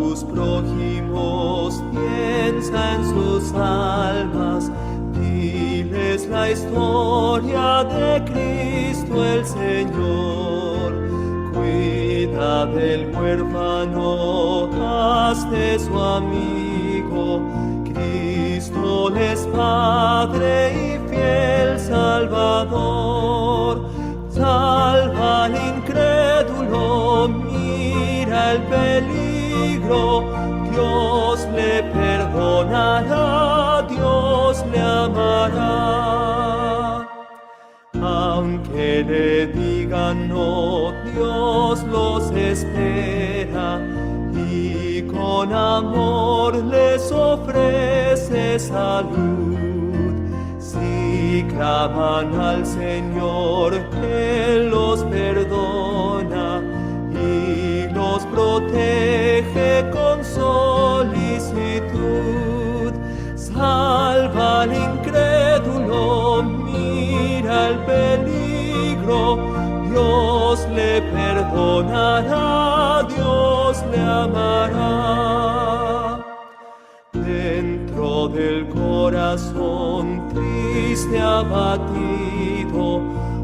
tus prójimos, piensa en sus almas, diles la historia de Cristo el Señor. Cuida del huérfano, hazte su amigo, Cristo es Padre y fiel Salvador. Salva al incrédulo, mira el peligro, Dios le perdonará, Dios le amará. Aunque le digan no, Dios los espera y con amor les ofrece salud. Si claman al Señor, Él los perdona y los protege con solicitud. Salva al incrédulo, mira el peligro, Dios le perdonará, Dios le amará. Dentro del corazón triste abatido,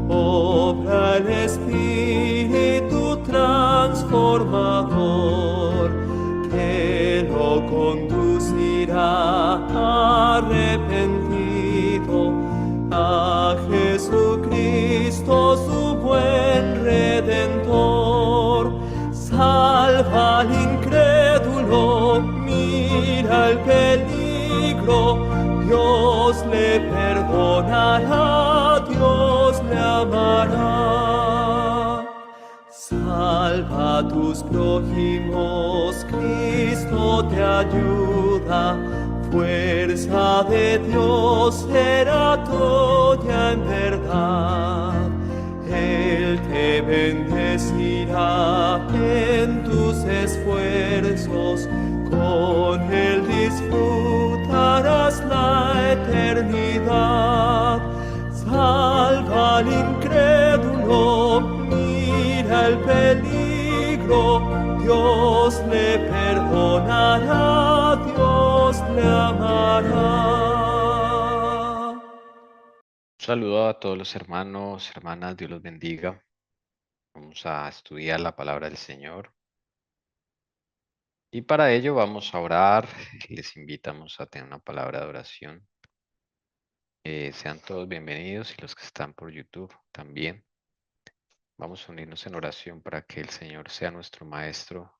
obra el Espíritu transformador, que lo conducirá arrepentido a Jesucristo, su buen Redentor. Salva al incrédulo, mira el peligro, Dios le perdonará, Dios le amará. Salva a tus prójimos, Cristo te ayuda, fuerza de Dios será tuya en verdad. Él te bendecirá en tus esfuerzos, con Él disfrutarás la eternidad. Salva al incrédulo, mira el peligro, Dios le perdonará, Dios le amará. Saludo a todos los hermanos, hermanas, Dios los bendiga. Vamos a estudiar la palabra del Señor. Y para ello vamos a orar. Les invitamos a tener una palabra de oración. Sean todos bienvenidos y los que están por YouTube también. Vamos a unirnos en oración para que el Señor sea nuestro Maestro,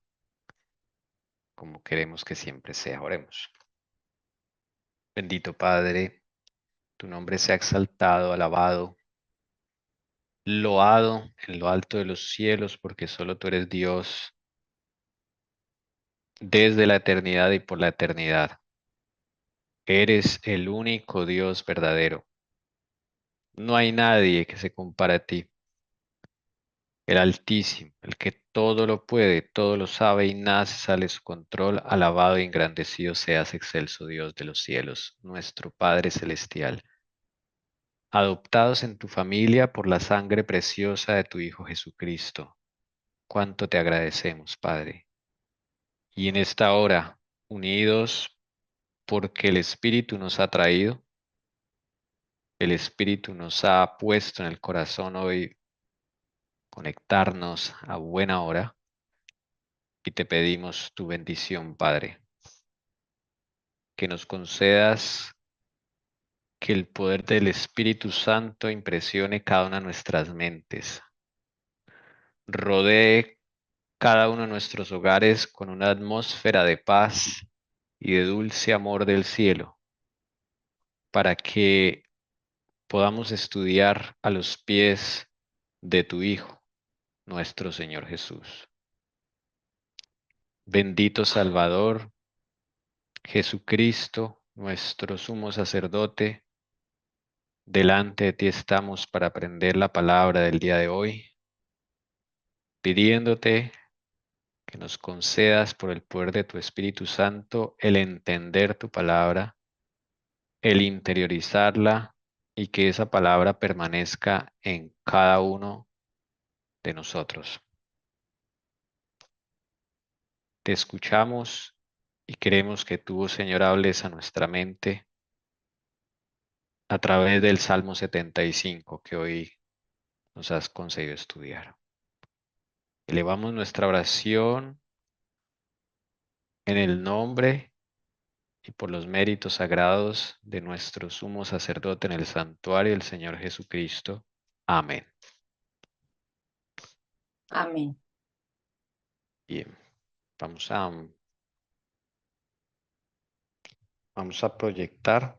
como queremos que siempre sea. Oremos. Bendito Padre, tu nombre sea exaltado, alabado, loado en lo alto de los cielos, porque solo tú eres Dios desde la eternidad y por la eternidad. Eres el único Dios verdadero. No hay nadie que se compare a ti. El Altísimo, el que todo lo puede, todo lo sabe y nada se sale de su control, alabado y engrandecido seas, excelso Dios de los cielos, nuestro Padre celestial. Adoptados en tu familia por la sangre preciosa de tu Hijo Jesucristo. Cuánto te agradecemos, Padre. Y en esta hora, unidos porque el Espíritu nos ha traído, el Espíritu nos ha puesto en el corazón hoy conectarnos a buena hora y te pedimos tu bendición, Padre, que nos concedas que el poder del Espíritu Santo impresione cada una de nuestras mentes, rodee cada uno de nuestros hogares con una atmósfera de paz y de dulce amor del cielo, para que podamos estudiar a los pies de tu Hijo, nuestro Señor Jesús. Bendito Salvador, Jesucristo, nuestro sumo sacerdote, delante de ti estamos para aprender la palabra del día de hoy, pidiéndote que nos concedas por el poder de tu Espíritu Santo el entender tu palabra, el interiorizarla y que esa palabra permanezca en cada uno de nosotros. Te escuchamos y queremos que tú, Señor, hables a nuestra mente a través del Salmo 75 que hoy nos has concedido estudiar. Elevamos nuestra oración en el nombre y por los méritos sagrados de nuestro sumo sacerdote en el santuario, el Señor Jesucristo. Amén. Amén. Bien, vamos a proyectar.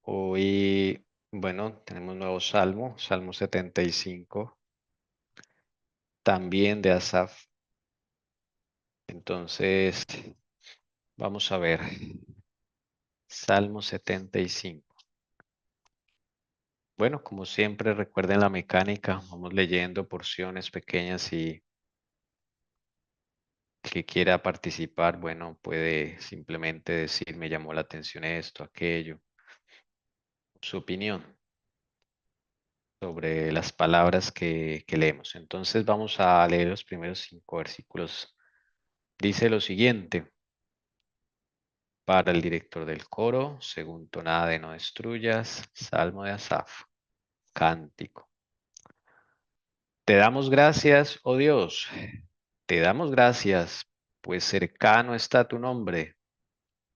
Hoy, bueno, tenemos nuevo salmo, Salmo 75, también de Asaf. Entonces, vamos a ver, Salmo 75. Bueno, como siempre, recuerden la mecánica, vamos leyendo porciones pequeñas y el que quiera participar, bueno, puede simplemente decir, me llamó la atención esto, aquello, su opinión sobre las palabras que leemos. Entonces vamos a leer los primeros 5 versículos. Dice lo siguiente, para el director del coro, según tonada de no destruyas, Salmo de Asaf, cántico. Te damos gracias, oh Dios, te damos gracias, pues cercano está tu nombre.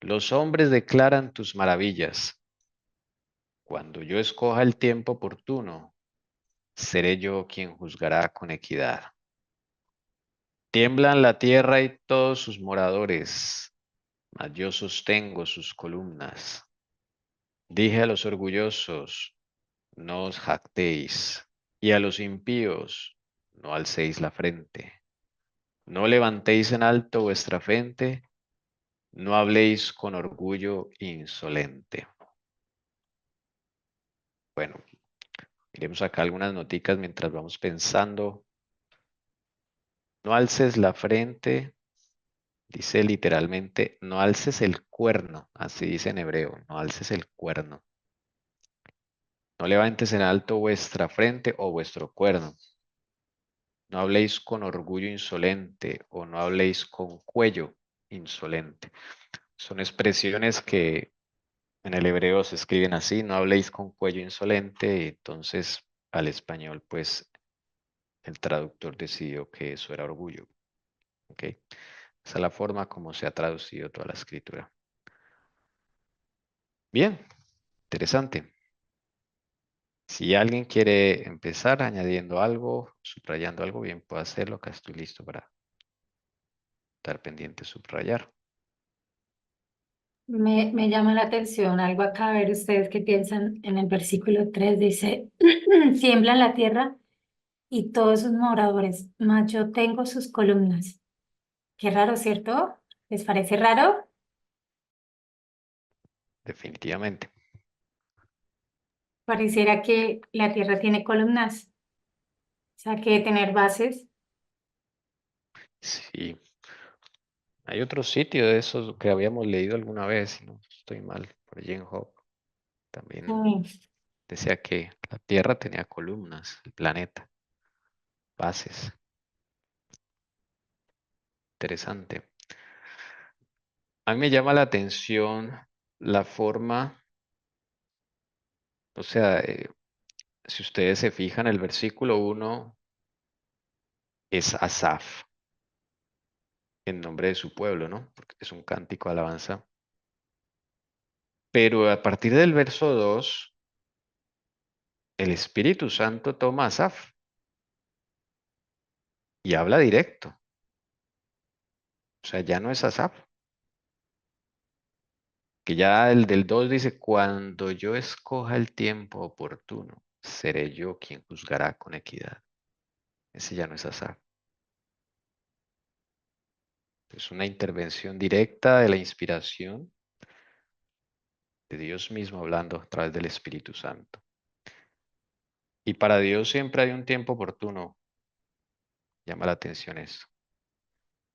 Los hombres declaran tus maravillas. Cuando yo escoja el tiempo oportuno, seré yo quien juzgará con equidad. Tiemblan la tierra y todos sus moradores, mas yo sostengo sus columnas. Dije a los orgullosos, no os jactéis, y a los impíos, no alcéis la frente. No levantéis en alto vuestra frente, no habléis con orgullo insolente. Bueno, miremos acá algunas noticas mientras vamos pensando. No alces la frente, dice literalmente, no alces el cuerno, así dice en hebreo, no alces el cuerno. No levantes en alto vuestra frente o vuestro cuerno. No habléis con orgullo insolente o no habléis con cuello insolente. Son expresiones que en el hebreo se escriben así, no habléis con cuello insolente, y entonces al español pues el traductor decidió que eso era orgullo. ¿Ok? Esa es la forma como se ha traducido toda la escritura. Bien, interesante. Si alguien quiere empezar añadiendo algo, subrayando algo, bien puede hacerlo. Acá estoy listo para estar pendiente, subrayar. Me llama la atención algo acá, a ver ustedes qué piensan en el versículo 3 dice, tiembla la tierra y todos sus moradores, mas yo tengo sus columnas. Qué raro, ¿cierto? ¿Les parece raro? Definitivamente. Pareciera que la tierra tiene columnas, o sea, que tener bases. Sí. Hay otro sitio de esos que habíamos leído alguna vez, si no estoy mal, por allí en Job. También Sí. decía que la Tierra tenía columnas, el planeta, bases. Interesante. A mí me llama la atención la forma, o sea, si ustedes se fijan, el versículo 1 es Asaf, en nombre de su pueblo, ¿no? Porque es un cántico de alabanza. Pero a partir del verso 2, el Espíritu Santo toma a Asaf y habla directo. O sea, ya no es Asaf. Que ya el del 2 dice, cuando yo escoja el tiempo oportuno, seré yo quien juzgará con equidad. Ese ya no es Asaf. Es una intervención directa de la inspiración de Dios mismo hablando a través del Espíritu Santo. Y para Dios siempre hay un tiempo oportuno. Llama la atención eso.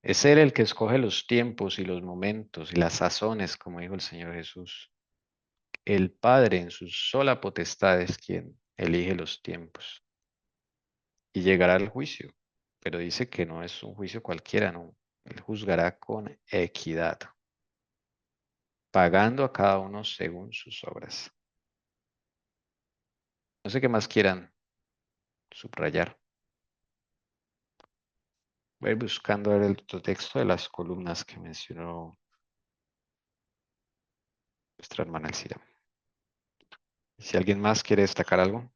Es Él el que escoge los tiempos y los momentos y las sazones, como dijo el Señor Jesús. El Padre en su sola potestad es quien elige los tiempos. Y llegará el juicio. Pero dice que no es un juicio cualquiera, no. Él juzgará con equidad, pagando a cada uno según sus obras. No sé qué más quieran subrayar. Voy a ir buscando el otro texto de las columnas que mencionó nuestra hermana Elcira. Si alguien más quiere destacar algo.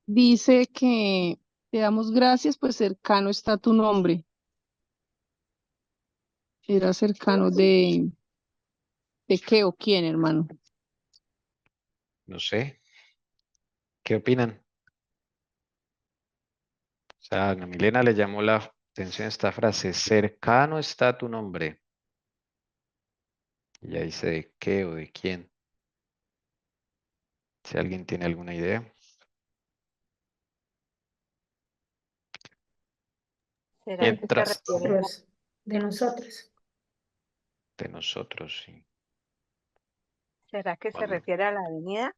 Dice que te damos gracias, pues cercano está tu nombre. ¿Era cercano de qué o quién, hermano? No sé. ¿Qué opinan? O sea, a Ana Milena le llamó la atención esta frase, cercano está tu nombre. Y ahí dice de qué o de quién. Si alguien tiene alguna idea. ¿Será que se Mientras, refiere De nosotros. de nosotros, sí. será que se Cuando- refiere a la venida?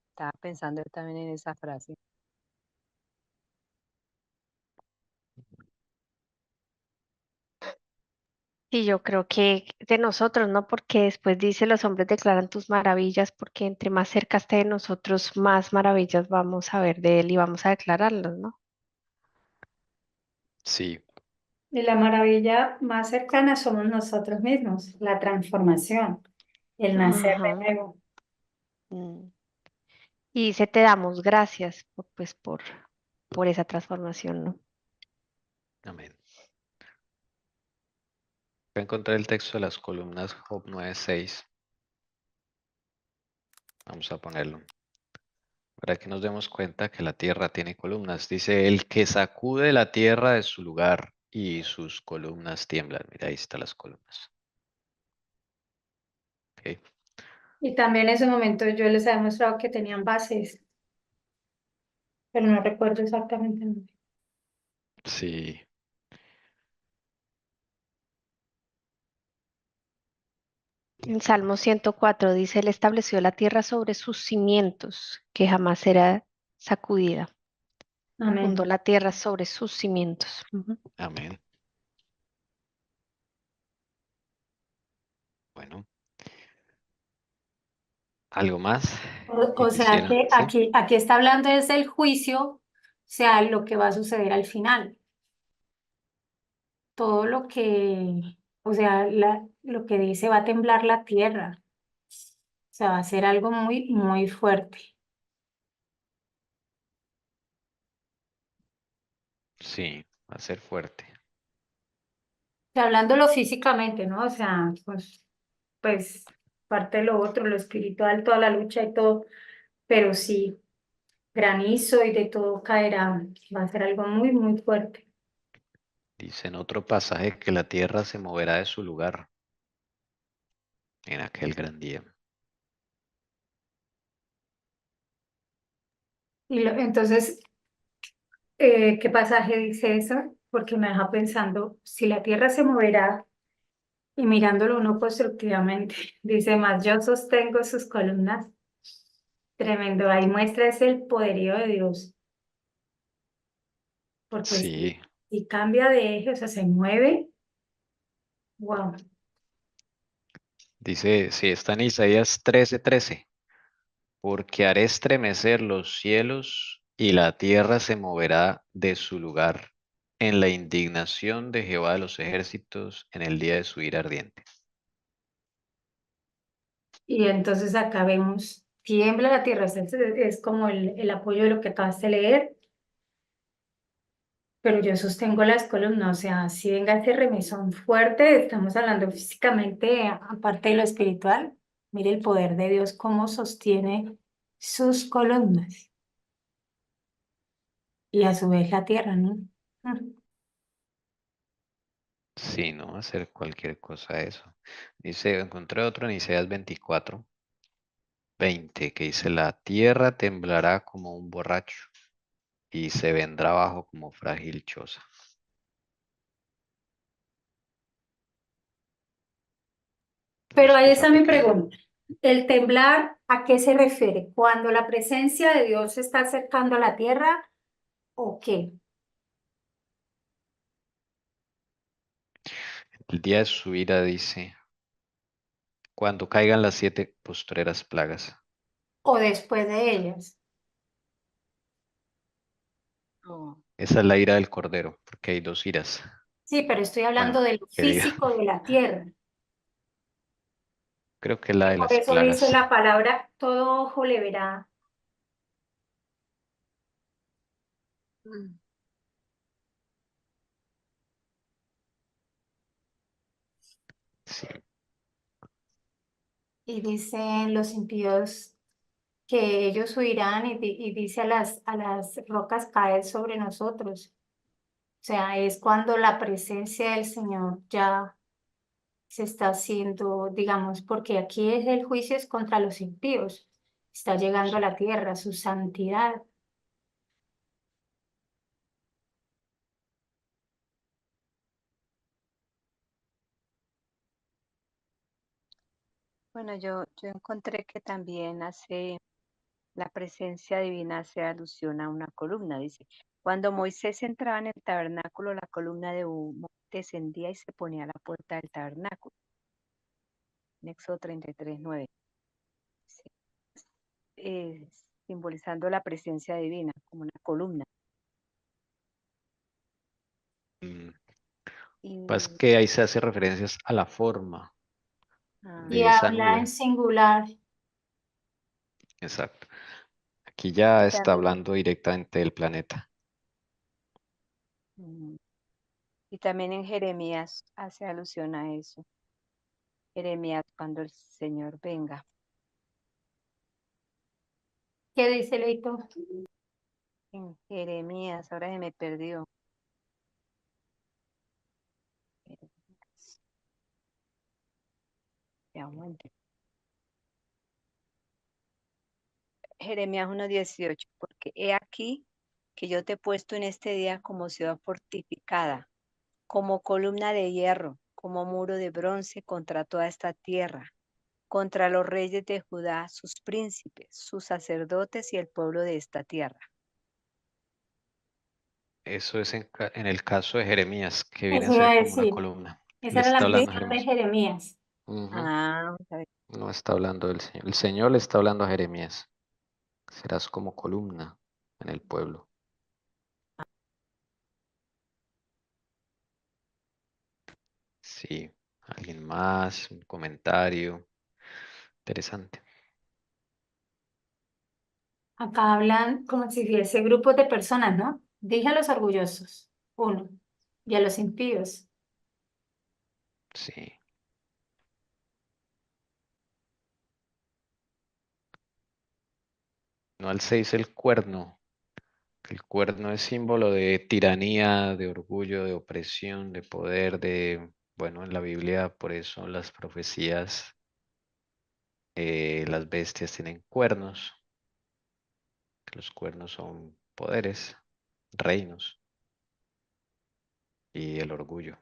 Estaba pensando también en esa frase. Sí, yo creo que de nosotros, ¿no? Porque después dice, los hombres declaran tus maravillas, porque entre más cerca esté de nosotros, más maravillas vamos a ver de él y vamos a declararlos, ¿no? Sí, Y la maravilla más cercana somos nosotros mismos, la transformación, el nacer Ajá. de nuevo. Mm. Y dice, te damos gracias, pues, por esa transformación, ¿no? amén. Voy a encontrar el texto de las columnas Job 9:6. Vamos a ponerlo. Para que nos demos cuenta que la tierra tiene columnas. Dice, el que sacude la tierra de su lugar y sus columnas tiemblan. Mira, ahí están las columnas. Ok. Y también en ese momento yo les había mostrado que tenían bases, pero no recuerdo exactamente el nombre. Sí, En Salmo 104 dice, él estableció la tierra sobre sus cimientos, que jamás será sacudida. Fundó Amén. la tierra sobre sus cimientos. Ujú. amén. Bueno, ¿algo más que O sea quisiera? que Sí, aquí está hablando desde el juicio, o sea, lo que va a suceder al final. Todo lo que, o sea, lo que dice va a temblar la tierra. O sea, va a ser algo muy, muy fuerte. sí, va a ser fuerte. O sea, hablándolo físicamente, ¿no? O sea, pues parte de lo otro, lo espiritual, toda la lucha y todo, pero sí, granizo y de todo caerá. Va a ser algo muy, muy fuerte. Dice en otro pasaje que la tierra se moverá de su lugar en aquel gran día. Entonces, ¿qué pasaje dice eso? Porque me deja pensando, si la tierra se moverá y mirándolo uno constructivamente, dice más, yo sostengo sus columnas. Tremendo, ahí muestra es el poderío de Dios, porque Sí, si cambia de eje, o sea, se mueve, wow. dice, sí, está en Isaías 13:13. Porque haré estremecer los cielos y la tierra se moverá de su lugar en la indignación de Jehová de los ejércitos en el día de su ira ardiente. Y entonces acá vemos, tiembla la tierra, es como el apoyo de lo que acabas de leer, pero yo sostengo las columnas, o sea, si venga ese remesón fuerte, estamos hablando físicamente, aparte de lo espiritual, mire el poder de Dios, cómo sostiene sus columnas y a su vez la tierra, ¿no? Mm. Sí, no va a ser cualquier cosa eso. Dice, encontré otro en Isaías 24:20 que dice, la tierra temblará como un borracho y se vendrá abajo como frágil choza. Pero Entonces, ahí cosa está mi pequeña. pregunta. ¿El temblar a qué se refiere? ¿Cuando la presencia de Dios se está acercando a la tierra o qué? El día de su ira dice, cuando caigan las 7 postreras plagas. ¿O después de ellas? Oh, Esa es la ira del Cordero, porque hay 2 iras. Sí, pero estoy hablando Bueno, de lo que diga, físico de la tierra. creo que es la de Por las eso dice plagas. la palabra, todo ojo le verá. mm, Sí, Y dicen los impíos que ellos huirán y dice a las rocas caer sobre nosotros. O sea, es cuando la presencia del Señor ya se está haciendo, digamos, porque aquí es el juicio es contra los impíos. Está llegando a sí. la tierra, su santidad. Bueno, yo encontré que también hace la presencia divina hace alusión a una columna. Dice, cuando Moisés entraba en el tabernáculo, la columna de humo descendía y se ponía a la puerta del tabernáculo. En Éxodo 33:9. Sí, eh, simbolizando la presencia divina como una columna. Mm, Pues Y que ahí se hace referencias a la forma ah, Y de esa habla en nube. singular. Exacto. Aquí ya y está también, hablando directamente del planeta. mm, y también en Jeremías hace alusión a eso. Jeremías, cuando el Señor venga. ¿Qué dice Leito? En Jeremías, ahora se me perdió. Ya, aguante. Jeremías 1:18, porque he aquí que yo te he puesto en este día como ciudad fortificada, como columna de hierro, como muro de bronce contra toda esta tierra, contra los reyes de Judá, sus príncipes, sus sacerdotes y el pueblo de esta tierra. Eso es en el caso de Jeremías, que viene a Eso iba ser a como una decir. columna. Esa Le era la está ¿Sí? hablando a mención de Jeremías. Jeremías. Ujú. Ah, a ver, No está hablando del Señor. El Señor le está hablando a Jeremías. Serás como columna en el pueblo. Sí. ¿Alguien más? Un comentario. Interesante. Acá hablan como si fuese grupos de personas, ¿no? Dije a los orgullosos, uno, y a los impíos. Sí. No al 6 el cuerno. El cuerno es símbolo de tiranía, de orgullo, de opresión, de poder, bueno, en la Biblia por eso las profecías, las bestias tienen cuernos, que los cuernos son poderes, reinos y el orgullo.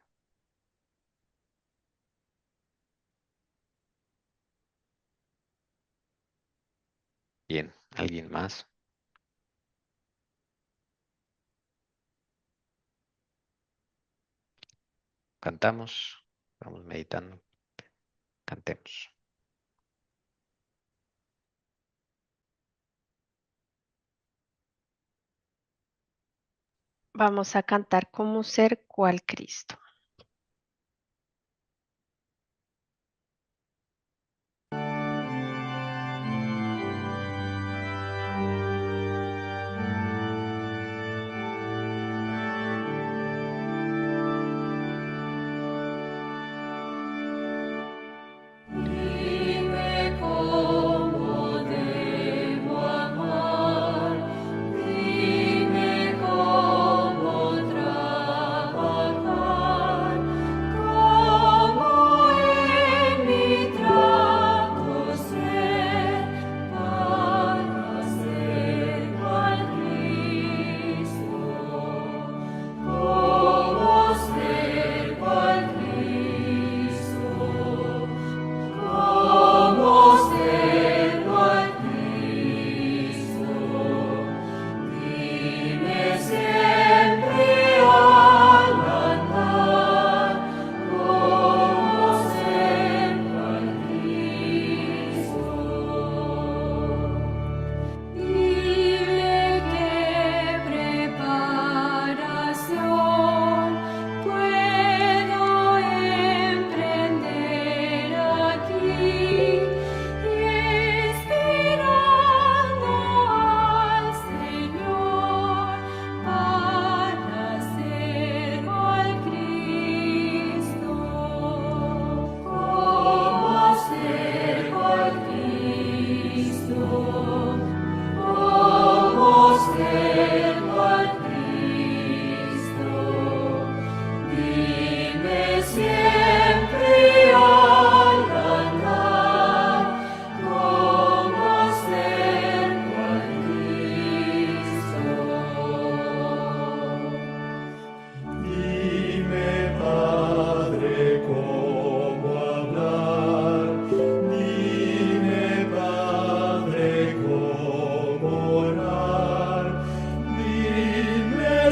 Bien, ¿alguien más? Cantamos, vamos meditando, cantemos. Vamos a cantar como ser cual Cristo. Dime cómo debo amar, dime cómo trabajar.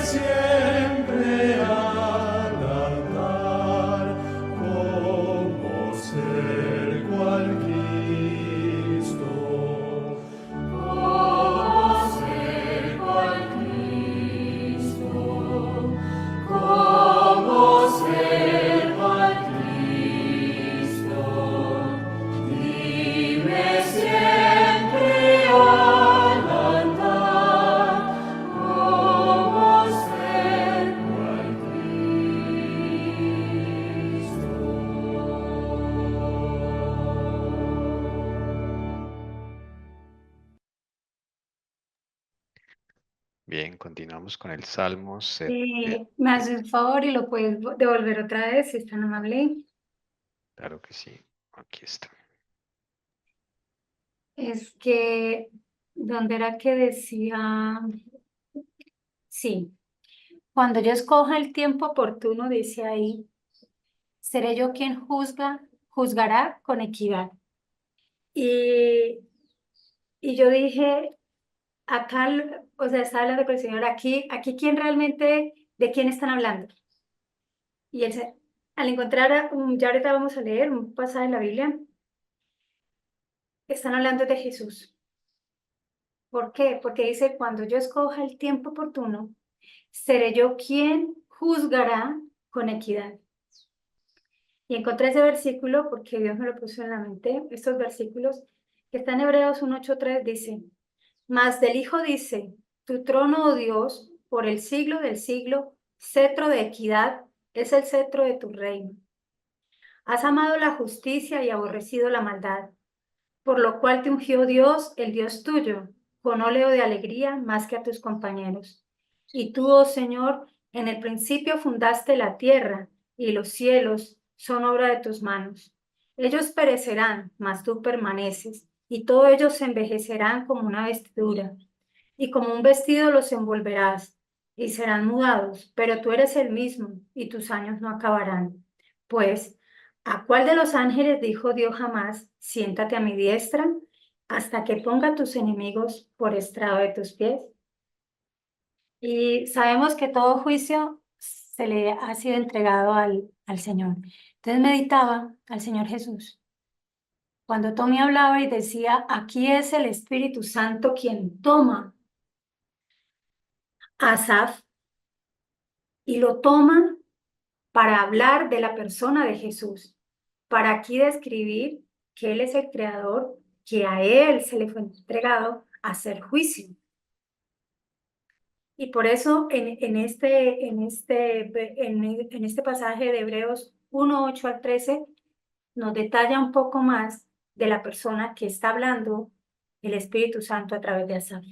siempre al altar, como ser cual Cristo. Como ser cual Cristo. Como ser cual Cristo. Dime siempre al altar, como ser cual Bien, continuamos con el Salmo Me haces un favor y lo puedes devolver otra vez, si es tan amable. Claro que sí. Aquí está. Es que, ¿dónde era que decía? Sí, cuando yo escoja el tiempo oportuno, dice ahí, seré yo quien juzgará con equidad. Y, y yo dije, acá, o sea, estaba hablando con el Señor, aquí quién realmente, ¿de quién están hablando? Y al encontrar, ya ahorita vamos a leer un pasaje de la Biblia, están hablando de Jesús. ¿Por qué? Porque dice, cuando yo escoja el tiempo oportuno, seré yo quien juzgará con equidad. Y encontré ese versículo porque Dios me lo puso en la mente, estos versículos que están en Hebreos 1:8-3, dice, mas del Hijo dice, tu trono, oh Dios, por el siglo del siglo, cetro de equidad, es el cetro de tu reino. Has amado la justicia y aborrecido la maldad, por lo cual te ungió Dios, el Dios tuyo, con óleo de alegría más que a tus compañeros. Y tú, oh Señor, en el principio fundaste la tierra, y los cielos son obra de tus manos. Ellos perecerán, mas tú permaneces, y todos ellos se envejecerán como una vestidura, y como un vestido los envolverás, y serán mudados, pero tú eres el mismo, y tus años no acabarán. Pues, ¿a cuál de los ángeles dijo Dios jamás, siéntate a mi diestra, hasta que ponga tus enemigos por estrado de tus pies? Y sabemos que todo juicio se le ha sido entregado al Señor. Entonces meditaba al Señor Jesús. Cuando Tommy hablaba y decía, aquí es el Espíritu Santo quien toma a Asaf y lo toma para hablar de la persona de Jesús, para aquí describir que Él es el creador, que a Él se le fue entregado hacer juicio. Y por eso en este pasaje de Hebreos 1:8-13 nos detalla un poco más de la persona que está hablando el Espíritu Santo a través de Asaf.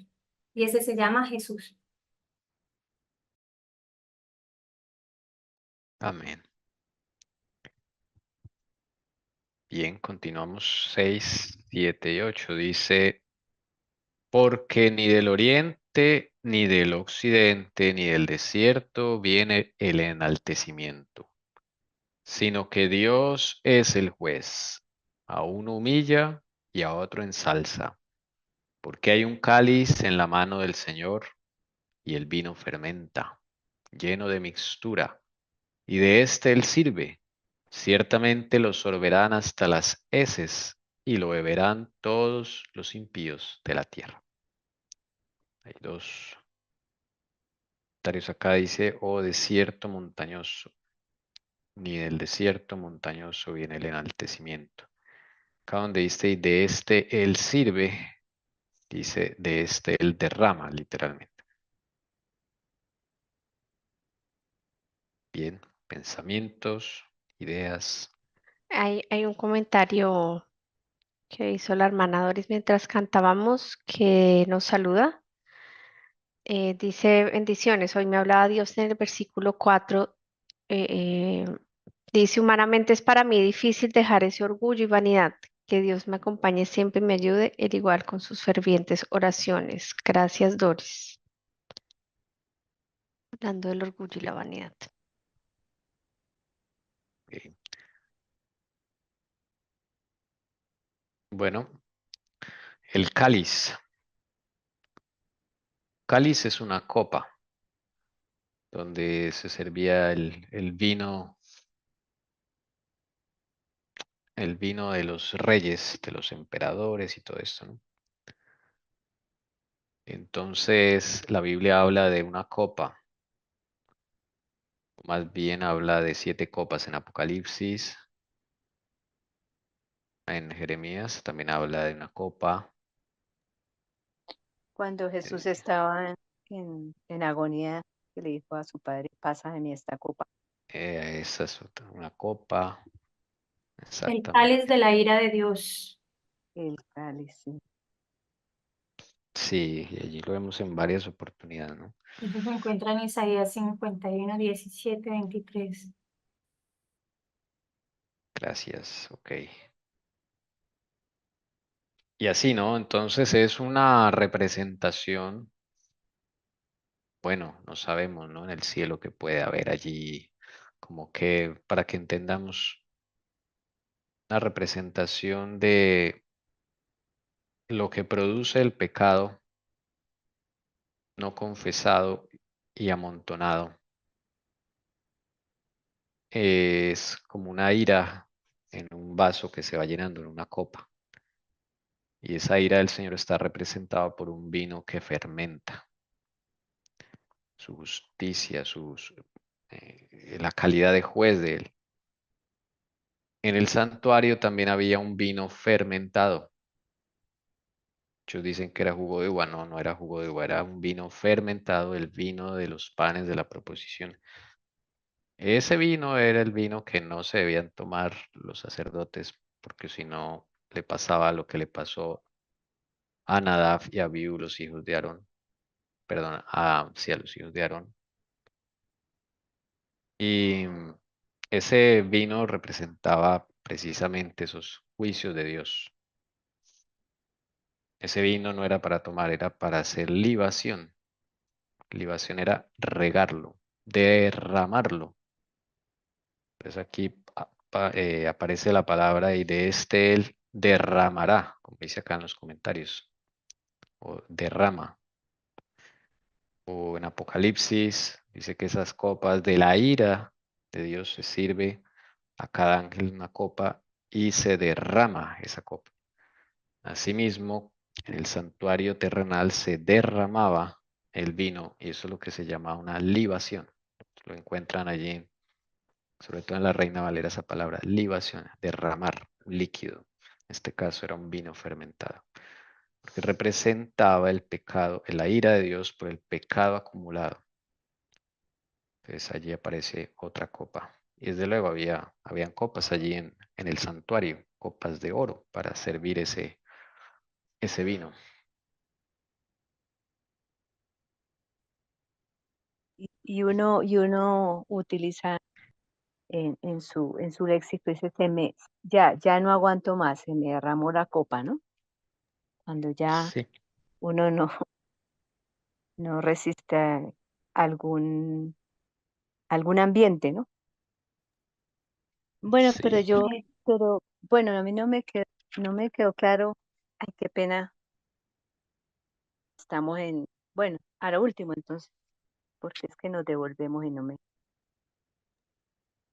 Y ese se llama Jesús. Amén. Bien, continuamos 6, 7 y 8. Dice, porque ni del oriente, ni del occidente, ni del desierto viene el enaltecimiento, sino que Dios es el juez. A uno humilla y a otro ensalza, porque hay un cáliz en la mano del Señor y el vino fermenta, lleno de mixtura, y de éste él sirve. Ciertamente lo sorberán hasta las heces y lo beberán todos los impíos de la tierra. Hay dos comentarios acá, dice, oh desierto montañoso, ni del desierto montañoso viene el enaltecimiento. Acá donde dice, y de este él sirve, dice, de este él derrama, literalmente. Bien, pensamientos, ideas. Hay un comentario que hizo la hermana Doris mientras cantábamos que nos saluda. Dice, bendiciones, hoy me hablaba Dios en el versículo 4. eh, dice, humanamente es para mí difícil dejar ese orgullo y vanidad. Que Dios me acompañe siempre y me ayude, el igual con sus fervientes oraciones. Gracias, Doris. Hablando del orgullo y la vanidad. Ok. Bueno, el cáliz. Cáliz es una copa. donde se servía el vino de los reyes, de los emperadores y todo esto, ¿no? Entonces, la Biblia habla de una copa, más bien habla de 7 copas en Apocalipsis, en Jeremías también habla de una copa. Cuando Jesús eh, estaba en agonía, que le dijo a su padre, pasa de mí esta copa. esa es una copa, El cáliz de exactamente. la ira de Dios. El cáliz, sí. Sí, y allí lo vemos en varias oportunidades, ¿no? Eso se encuentra en Isaías 51, 17, 23. Gracias, ok. Y así, ¿no? Entonces es una representación, bueno, no sabemos, ¿no? En el cielo que puede haber allí, como que para que entendamos una representación de lo que produce el pecado no confesado y amontonado. Es como una ira en un vaso que se va llenando en una copa. Y esa ira del Señor está representada por un vino que fermenta, su justicia, la calidad de juez de él. En el santuario también había un vino fermentado. Muchos dicen que era jugo de uva, no, no era jugo de uva, era un vino fermentado, el vino de los panes de la proposición. Ese vino era el vino que no se debían tomar los sacerdotes, porque si no le pasaba lo que le pasó a Nadab y a Abiú, los hijos de Aarón, perdón, sí, a los hijos de Aarón. Y ese vino representaba precisamente esos juicios de Dios. Ese vino no era para tomar, era para hacer libación. Libación era regarlo, derramarlo. Entonces aquí aparece la palabra y de este él derramará, como dice acá en los comentarios, o derrama. O en Apocalipsis dice que esas copas de la ira de Dios se sirve a cada ángel una copa y se derrama esa copa. Asimismo, en el santuario terrenal se derramaba el vino y eso es lo que se llama una libación. Lo encuentran allí, sobre todo en la Reina Valera, esa palabra, libación, derramar un líquido. En este caso era un vino fermentado, porque representaba el pecado, la ira de Dios por el pecado acumulado. Entonces allí aparece otra copa. Y desde luego habían copas allí en el santuario, copas de oro para servir ese vino. Y uno utiliza en su léxico, dice, ya no aguanto más, se me derramó la copa, ¿no? Cuando ya Sí, uno no resiste algún, algún ambiente, ¿no? Bueno, sí. pero bueno, a mí no me quedó claro, ay, qué pena, estamos bueno, a lo último entonces, porque es que nos devolvemos y no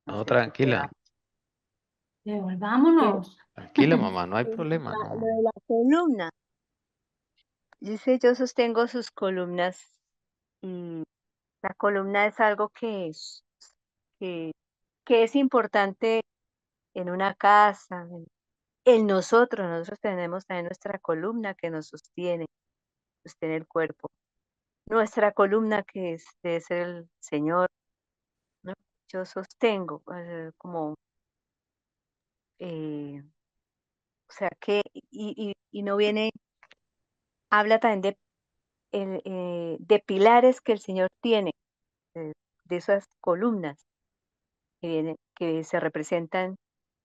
No, sé si te va. tranquila, Pero Devolvámonos. tranquila, mamá, no hay lo problema, no. de la columna, dice, yo sostengo sus columnas y la columna es algo que, que es importante en una casa, en nosotros tenemos también nuestra columna que nos sostiene el cuerpo. Nuestra columna que debe ser el Señor, ¿no? Yo sostengo, como, o sea, que, y no viene, habla también de pilares que el Señor tiene, eh, de esas columnas que se representan,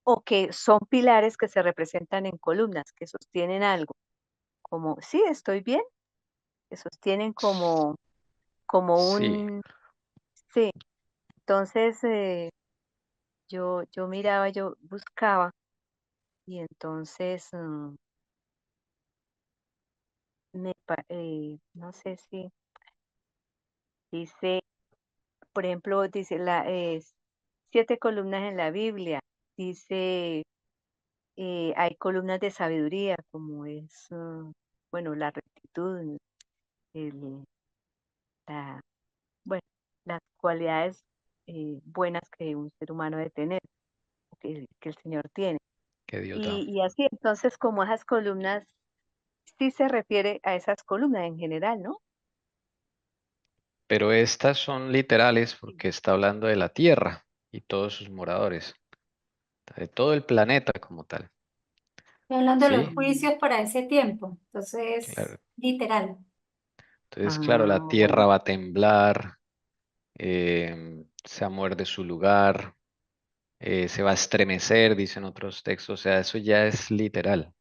o que son pilares que se representan en columnas, que sostienen algo, como, sí, estoy bien, que sostienen como Sí, un, sí, entonces yo miraba, yo buscaba, y entonces no sé si dice, por ejemplo, dice 7 columnas en la Biblia. Dice, hay columnas de sabiduría, como es, bueno, la rectitud, el, la, bueno, las cualidades buenas que un ser humano debe tener, que el Señor tiene. que Dios da. Y así, entonces, como esas columnas, sí se refiere a esas columnas en general, ¿no? Pero estas son literales porque está hablando de la tierra y todos sus moradores, de todo el planeta como tal. Estoy hablando de los Sí, Mm, juicios para ese tiempo, entonces, claro. literal. Entonces, claro, la Ah, bueno, tierra va a temblar, se va a mover de su lugar, se va a estremecer, dicen otros textos. O sea, eso ya es literal.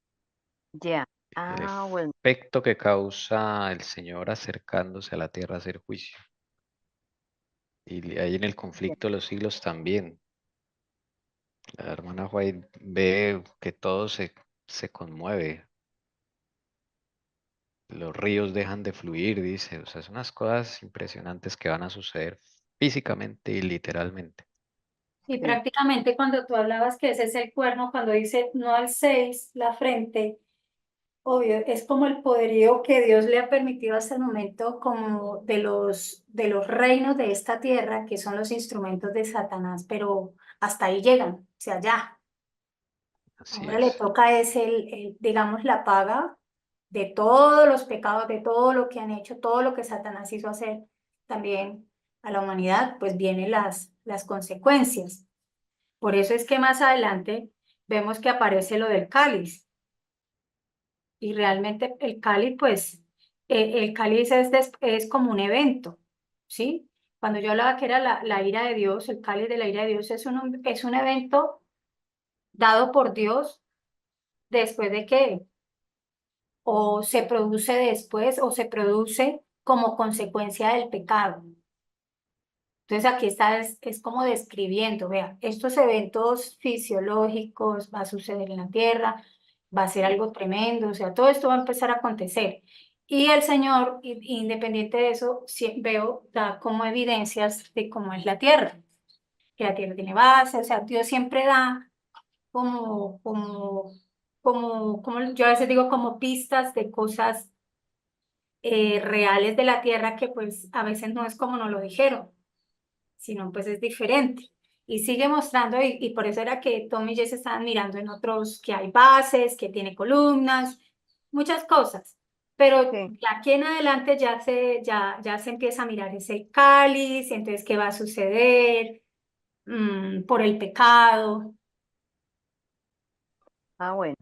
ya. El Ah, bueno, efecto que causa el Señor acercándose a la tierra a hacer juicio. Y ahí en el ya. conflicto de los siglos también. La hermana White ve que todo se conmueve. Los ríos dejan de fluir, dice. O sea, son unas cosas impresionantes que van a suceder físicamente y literalmente. Y Sí, prácticamente cuando tú hablabas que ese es el cuerno, cuando dice no al 6 la frente, obvio, es como el poderío que Dios le ha permitido hasta el momento como de los reinos de esta tierra, que son los instrumentos de Satanás, pero hasta ahí llegan, o sea, ya. Así Ahora le es. toca es digamos, la paga de todos los pecados, de todo lo que han hecho, todo lo que Satanás hizo hacer también a la humanidad, pues vienen las consecuencias. Por eso es que más adelante vemos que aparece lo del cáliz. Y realmente el cáliz, pues, el cáliz es como un evento, ¿sí? Cuando yo hablaba que era la ira de Dios, el cáliz de la ira de Dios es un evento dado por Dios después de que o se produce después o se produce como consecuencia del pecado. Entonces aquí está, es como describiendo, vea, estos eventos fisiológicos va a suceder en la tierra, va a ser algo tremendo, o sea, todo esto va a empezar a acontecer. Y el Señor, independiente de eso, veo, da como evidencias de cómo es la tierra, que la tierra tiene base, o sea, Dios siempre da como, como, como yo a veces digo como pistas de cosas reales de la tierra que pues a veces no es como nos lo dijeron, sino pues es diferente. Y sigue mostrando, y por eso era que Tom y Jess estaban mirando en otros que hay bases, que tiene columnas, muchas cosas. Pero sí. de aquí en adelante ya se empieza a mirar ese cáliz, y entonces qué va a suceder por el pecado. Ah, bueno.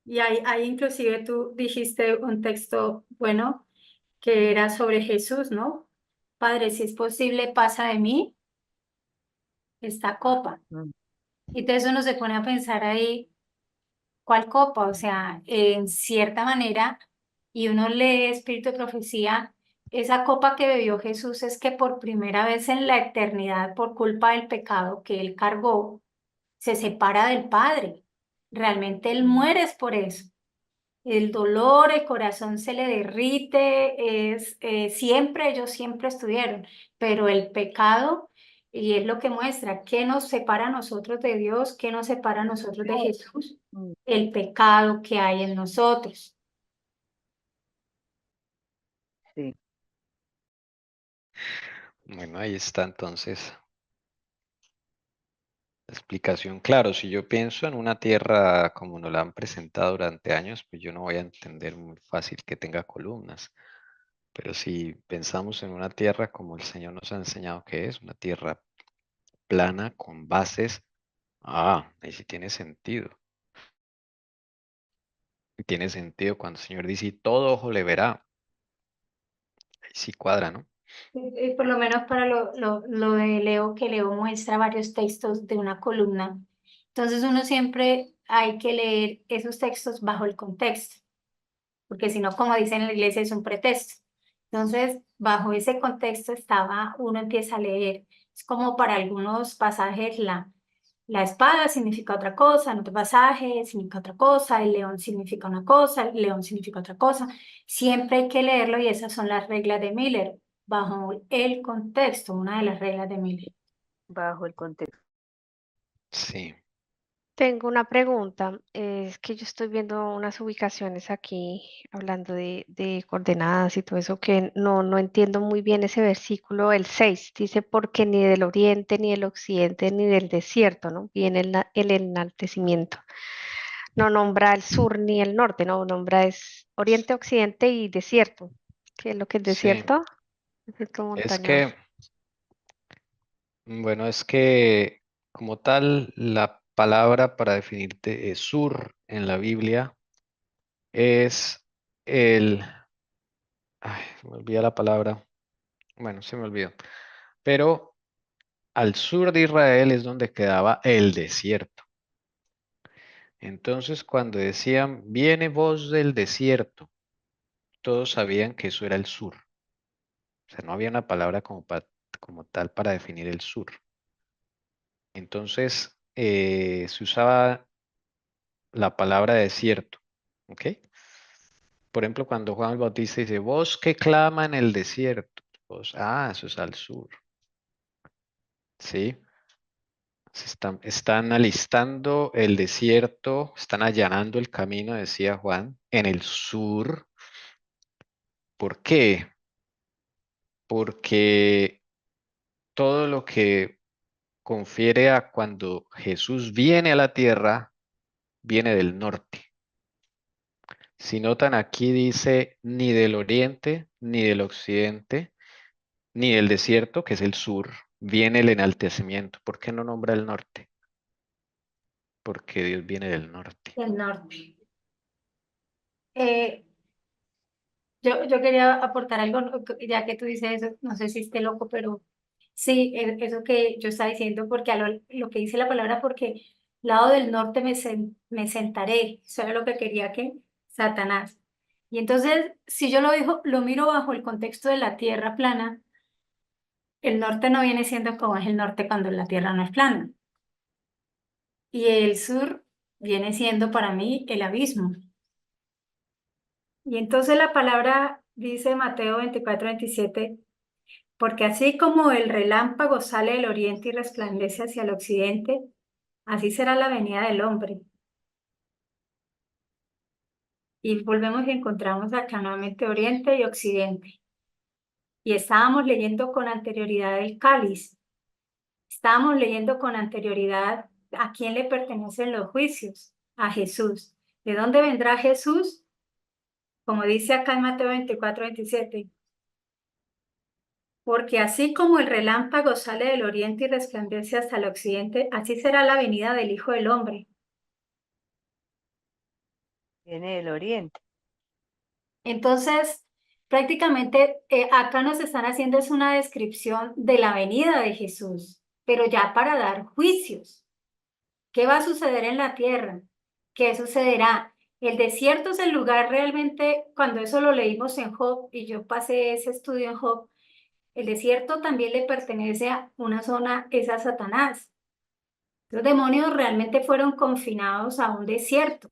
Y ahí inclusive tú dijiste un texto, bueno, que era sobre Jesús, ¿no? Padre, si es posible, pasa de mí esta copa. Mm, Y entonces uno se pone a pensar ahí, ¿cuál copa? O sea, en cierta manera, y uno lee Espíritu de Profecía, esa copa que bebió Jesús es que por primera vez en la eternidad, por culpa del pecado que él cargó, se separa del Padre. Realmente él mm, muere es por eso. El dolor, el corazón se le derrite, siempre, ellos siempre estuvieron, pero el pecado, y es lo que muestra, ¿qué nos separa a nosotros de Dios? ¿Qué nos separa a nosotros de Jesús? mm, El pecado que hay en nosotros. sí. Bueno, ahí está entonces la explicación. Claro, si yo pienso en una tierra como nos la han presentado durante años, pues yo no voy a entender muy fácil que tenga columnas. Pero si pensamos en una tierra como el Señor nos ha enseñado que es, una tierra plana con bases, ahí sí tiene sentido. Y tiene sentido cuando el Señor dice, "Y todo ojo le verá". Ahí sí cuadra, ¿no? Por lo menos para lo de Leo, que Leo muestra varios textos de una columna. Entonces uno siempre hay que leer esos textos bajo el contexto, porque si no, como dicen en la iglesia, es un pretexto. Entonces, bajo ese contexto uno empieza a leer. Es como para algunos pasajes la espada significa otra cosa, en otro pasaje significa otra cosa, el león significa una cosa, el león significa otra cosa. Siempre hay que leerlo y esas son las reglas de Miller. bajo el contexto, una de las reglas de Miller. Bajo el contexto. Sí. Tengo una pregunta. Es que yo estoy viendo unas ubicaciones aquí, hablando de coordenadas y todo eso, que no entiendo muy bien ese versículo, el 6. Dice, porque ni del oriente, ni del occidente, ni del desierto, ¿no? Viene el enaltecimiento. No nombra el sur ni el norte, no, nombra es oriente, occidente y desierto. ¿Qué es lo que es Sí. desierto? Desierto Es montañoso. bueno, es que como tal, la palabra para definirte sur en la Biblia es el... Ay, se me olvida la palabra. Bueno, se me olvidó. Pero al sur de Israel es donde quedaba el desierto. Entonces, cuando decían, viene voz del desierto, todos sabían que eso era el sur. O sea, no había una palabra como tal para definir el sur. Entonces, se usaba la palabra desierto. ¿Ok? Por ejemplo, cuando Juan el Bautista dice, voz que clama en el desierto. Eso es al sur. ¿Sí? Están alistando el desierto, están allanando el camino, decía Juan, en el sur. ¿Por qué? Porque todo lo que confiere a cuando Jesús viene a la tierra, viene del norte. Si notan aquí dice ni del oriente, ni del occidente, ni del desierto, que es el sur, viene el enaltecimiento. ¿Por qué no nombra el norte? Porque Dios viene del norte. El norte. Yo quería aportar algo, ya que tú dices eso, no sé si esté loco, pero sí, eso que yo estaba diciendo, porque lo que dice la palabra, porque lado del norte me sentaré, eso era lo que quería que Satanás. Y entonces, si yo lo miro bajo el contexto de la tierra plana, el norte no viene siendo como es el norte cuando la tierra no es plana. Y el sur viene siendo para mí el abismo. Y entonces la palabra dice Mateo 24:27, porque así como el relámpago sale del oriente y resplandece hacia el occidente, así será la venida del hombre. Y volvemos y encontramos acá nuevamente oriente y occidente. Y estábamos leyendo con anterioridad el cáliz. Estábamos leyendo con anterioridad a quién le pertenecen los juicios, a Jesús. ¿De dónde vendrá Jesús? Como dice acá en Mateo 24:27. Porque así como el relámpago sale del oriente y resplandece hasta el occidente, así será la venida del Hijo del Hombre. Viene del oriente. Entonces, prácticamente acá nos están haciendo es una descripción de la venida de Jesús, pero ya para dar juicios. ¿Qué va a suceder en la tierra? ¿Qué sucederá? El desierto es el lugar realmente, cuando eso lo leímos en Job, y yo pasé ese estudio en Job, el desierto también le pertenece a una zona, es a Satanás. Los demonios realmente fueron confinados a un desierto.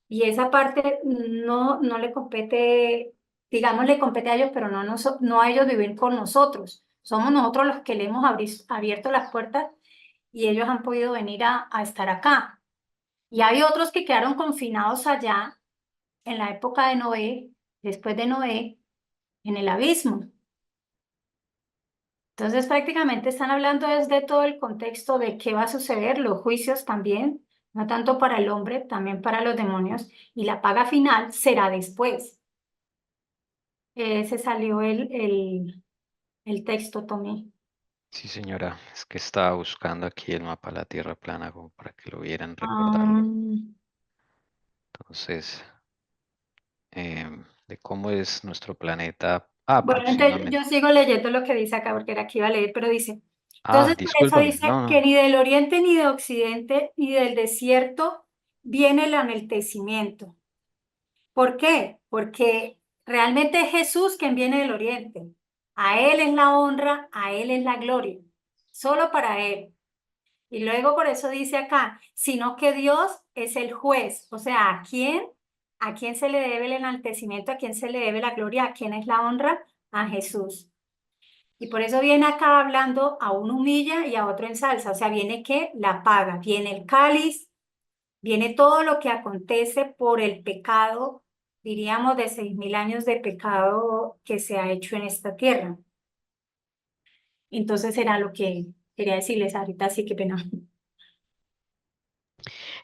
Y esa parte no le compete, digamos, le compete a ellos, pero no a ellos vivir con nosotros. Somos nosotros los que le hemos abierto las puertas y ellos han podido venir a estar acá. Y hay otros que quedaron confinados allá en la época de Noé, después de Noé, en el abismo. Entonces prácticamente están hablando desde todo el contexto de qué va a suceder, los juicios también, no tanto para el hombre, también para los demonios, y la paga final será después. Se salió el texto, Tommy. Sí, señora, es que estaba buscando aquí el mapa de la Tierra plana como para que lo vieran Ah, recordando. Entonces, de cómo es nuestro planeta bueno, entonces aproximadamente. yo sigo leyendo lo que dice acá, porque era aquí iba a leer, pero dice, Ah, entonces por eso discúlpame, dice no, que no. ni del oriente, ni de occidente, ni del desierto viene el enaltecimiento. ¿Por qué? Porque realmente es Jesús quien viene del oriente. A Él es la honra, a Él es la gloria, solo para Él. Y luego por eso dice acá, sino que Dios es el juez. O sea, ¿a quién? ¿A quién se le debe el enaltecimiento? ¿A quién se le debe la gloria? ¿A quién es la honra? A Jesús. Y por eso viene acá hablando, a uno humilla y a otro ensalza. O sea, viene que la paga, viene el cáliz, viene todo lo que acontece por el pecado, diríamos de 6.000 años de pecado que se ha hecho en esta tierra. Entonces era lo que quería decirles ahorita, sí que pena.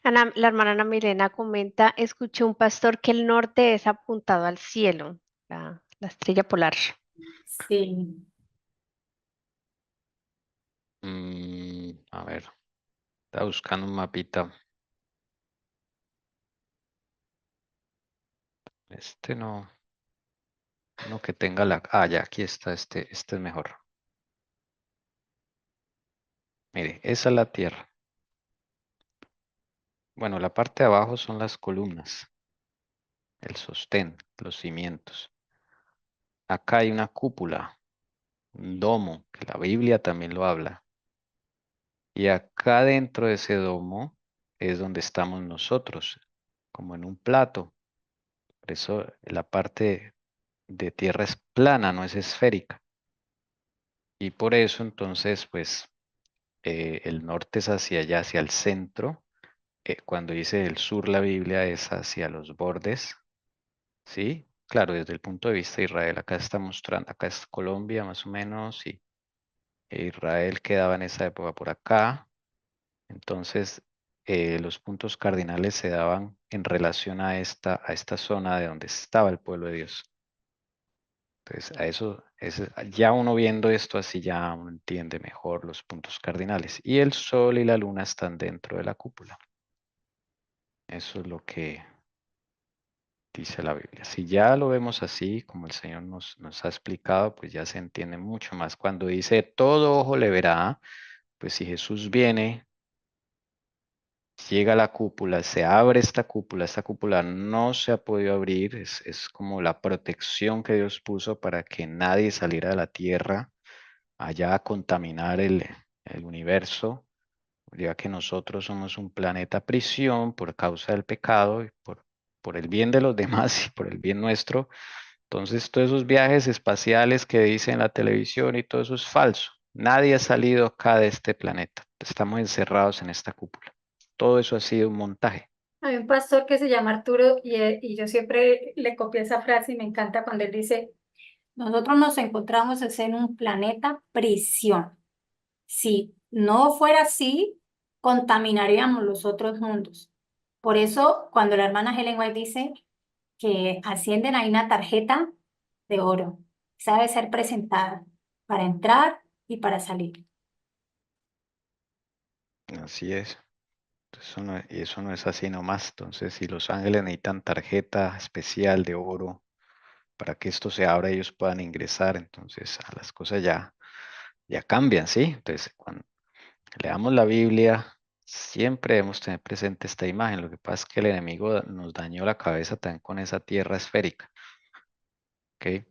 La hermana Ana Milena comenta, escuché un pastor que el norte es apuntado al cielo, la estrella polar. Sí. A ver, está buscando un mapita. Este no. Uno que tenga la... Ah, ya, aquí está. Este es mejor. Mire, esa es la tierra. Bueno, la parte de abajo son las columnas, el sostén, los cimientos. Acá hay una cúpula, un domo, que la Biblia también lo habla. Y acá dentro de ese domo es donde estamos nosotros, como en un plato. Por eso la parte de tierra es plana, no es esférica. Y por eso entonces, pues, el norte es hacia allá, hacia el centro. Cuando dice el sur la Biblia es hacia los bordes, ¿sí? Claro, desde el punto de vista de Israel, acá está mostrando, acá es Colombia más o menos, y Israel quedaba en esa época por acá. Entonces, los puntos cardinales se daban en relación a esta zona de donde estaba el pueblo de Dios. Entonces, ya uno viendo esto así, ya uno entiende mejor los puntos cardinales. Y el sol y la luna están dentro de la cúpula. Eso es lo que dice la Biblia. Si ya lo vemos así, como el Señor nos ha explicado, pues ya se entiende mucho más. Cuando dice todo ojo le verá, pues si Jesús viene, llega a la cúpula, se abre esta cúpula no se ha podido abrir, es como la protección que Dios puso para que nadie saliera de la tierra allá a contaminar el universo, ya que nosotros somos un planeta prisión por causa del pecado y por el bien de los demás y por el bien nuestro. Entonces, todos esos viajes espaciales que dicen en la televisión y todo eso es falso. Nadie ha salido acá de este planeta. Estamos encerrados en esta cúpula. Todo eso ha sido un montaje. Hay un pastor que se llama Arturo y yo siempre le copié esa frase y me encanta cuando él dice, nosotros nos encontramos es en un planeta prisión. Si no fuera así, contaminaríamos los otros mundos. Por eso, cuando la hermana Helen White dice que ascienden a una tarjeta de oro, esa debe ser presentada para entrar y para salir. Así es. Y eso no es así nomás. Entonces, si los ángeles necesitan tarjeta especial de oro para que esto se abra, ellos puedan ingresar, entonces las cosas ya cambian, ¿sí? Entonces, cuando leamos la Biblia, siempre debemos tener presente esta imagen. Lo que pasa es que el enemigo nos dañó la cabeza también con esa tierra esférica. ¿Ok?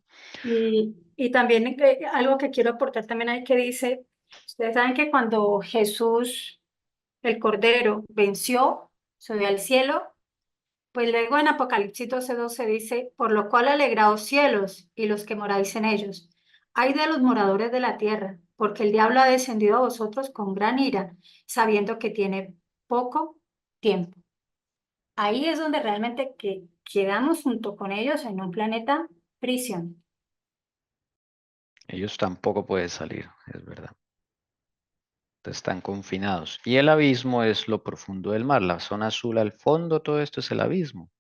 Y también algo que quiero aportar también ahí que dice, ustedes saben que cuando Jesús, el Cordero, venció, subió al cielo, pues luego en Apocalipsis 12:12 dice, por lo cual alegraos cielos y los que moráis en ellos. Ay de los moradores de la tierra, porque el diablo ha descendido a vosotros con gran ira, sabiendo que tiene poco tiempo. Ahí es donde realmente quedamos junto con ellos en un planeta prisión. Ellos tampoco pueden salir, es verdad. Están confinados. Y el abismo es lo profundo del mar. La zona azul al fondo, todo esto es el abismo.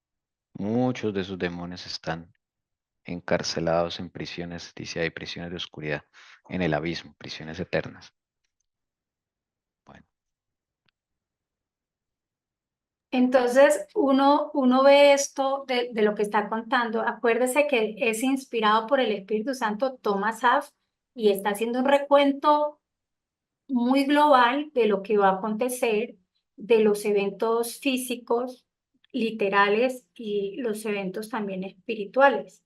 Muchos de esos demonios están encarcelados en prisiones, dice hay prisiones de oscuridad, en el abismo, prisiones eternas. Bueno, Entonces, uno ve esto de lo que está contando. Acuérdese que es inspirado por el Espíritu Santo Thomas Huff y está haciendo un recuento muy global de lo que va a acontecer, de los eventos físicos, literales y los eventos también espirituales.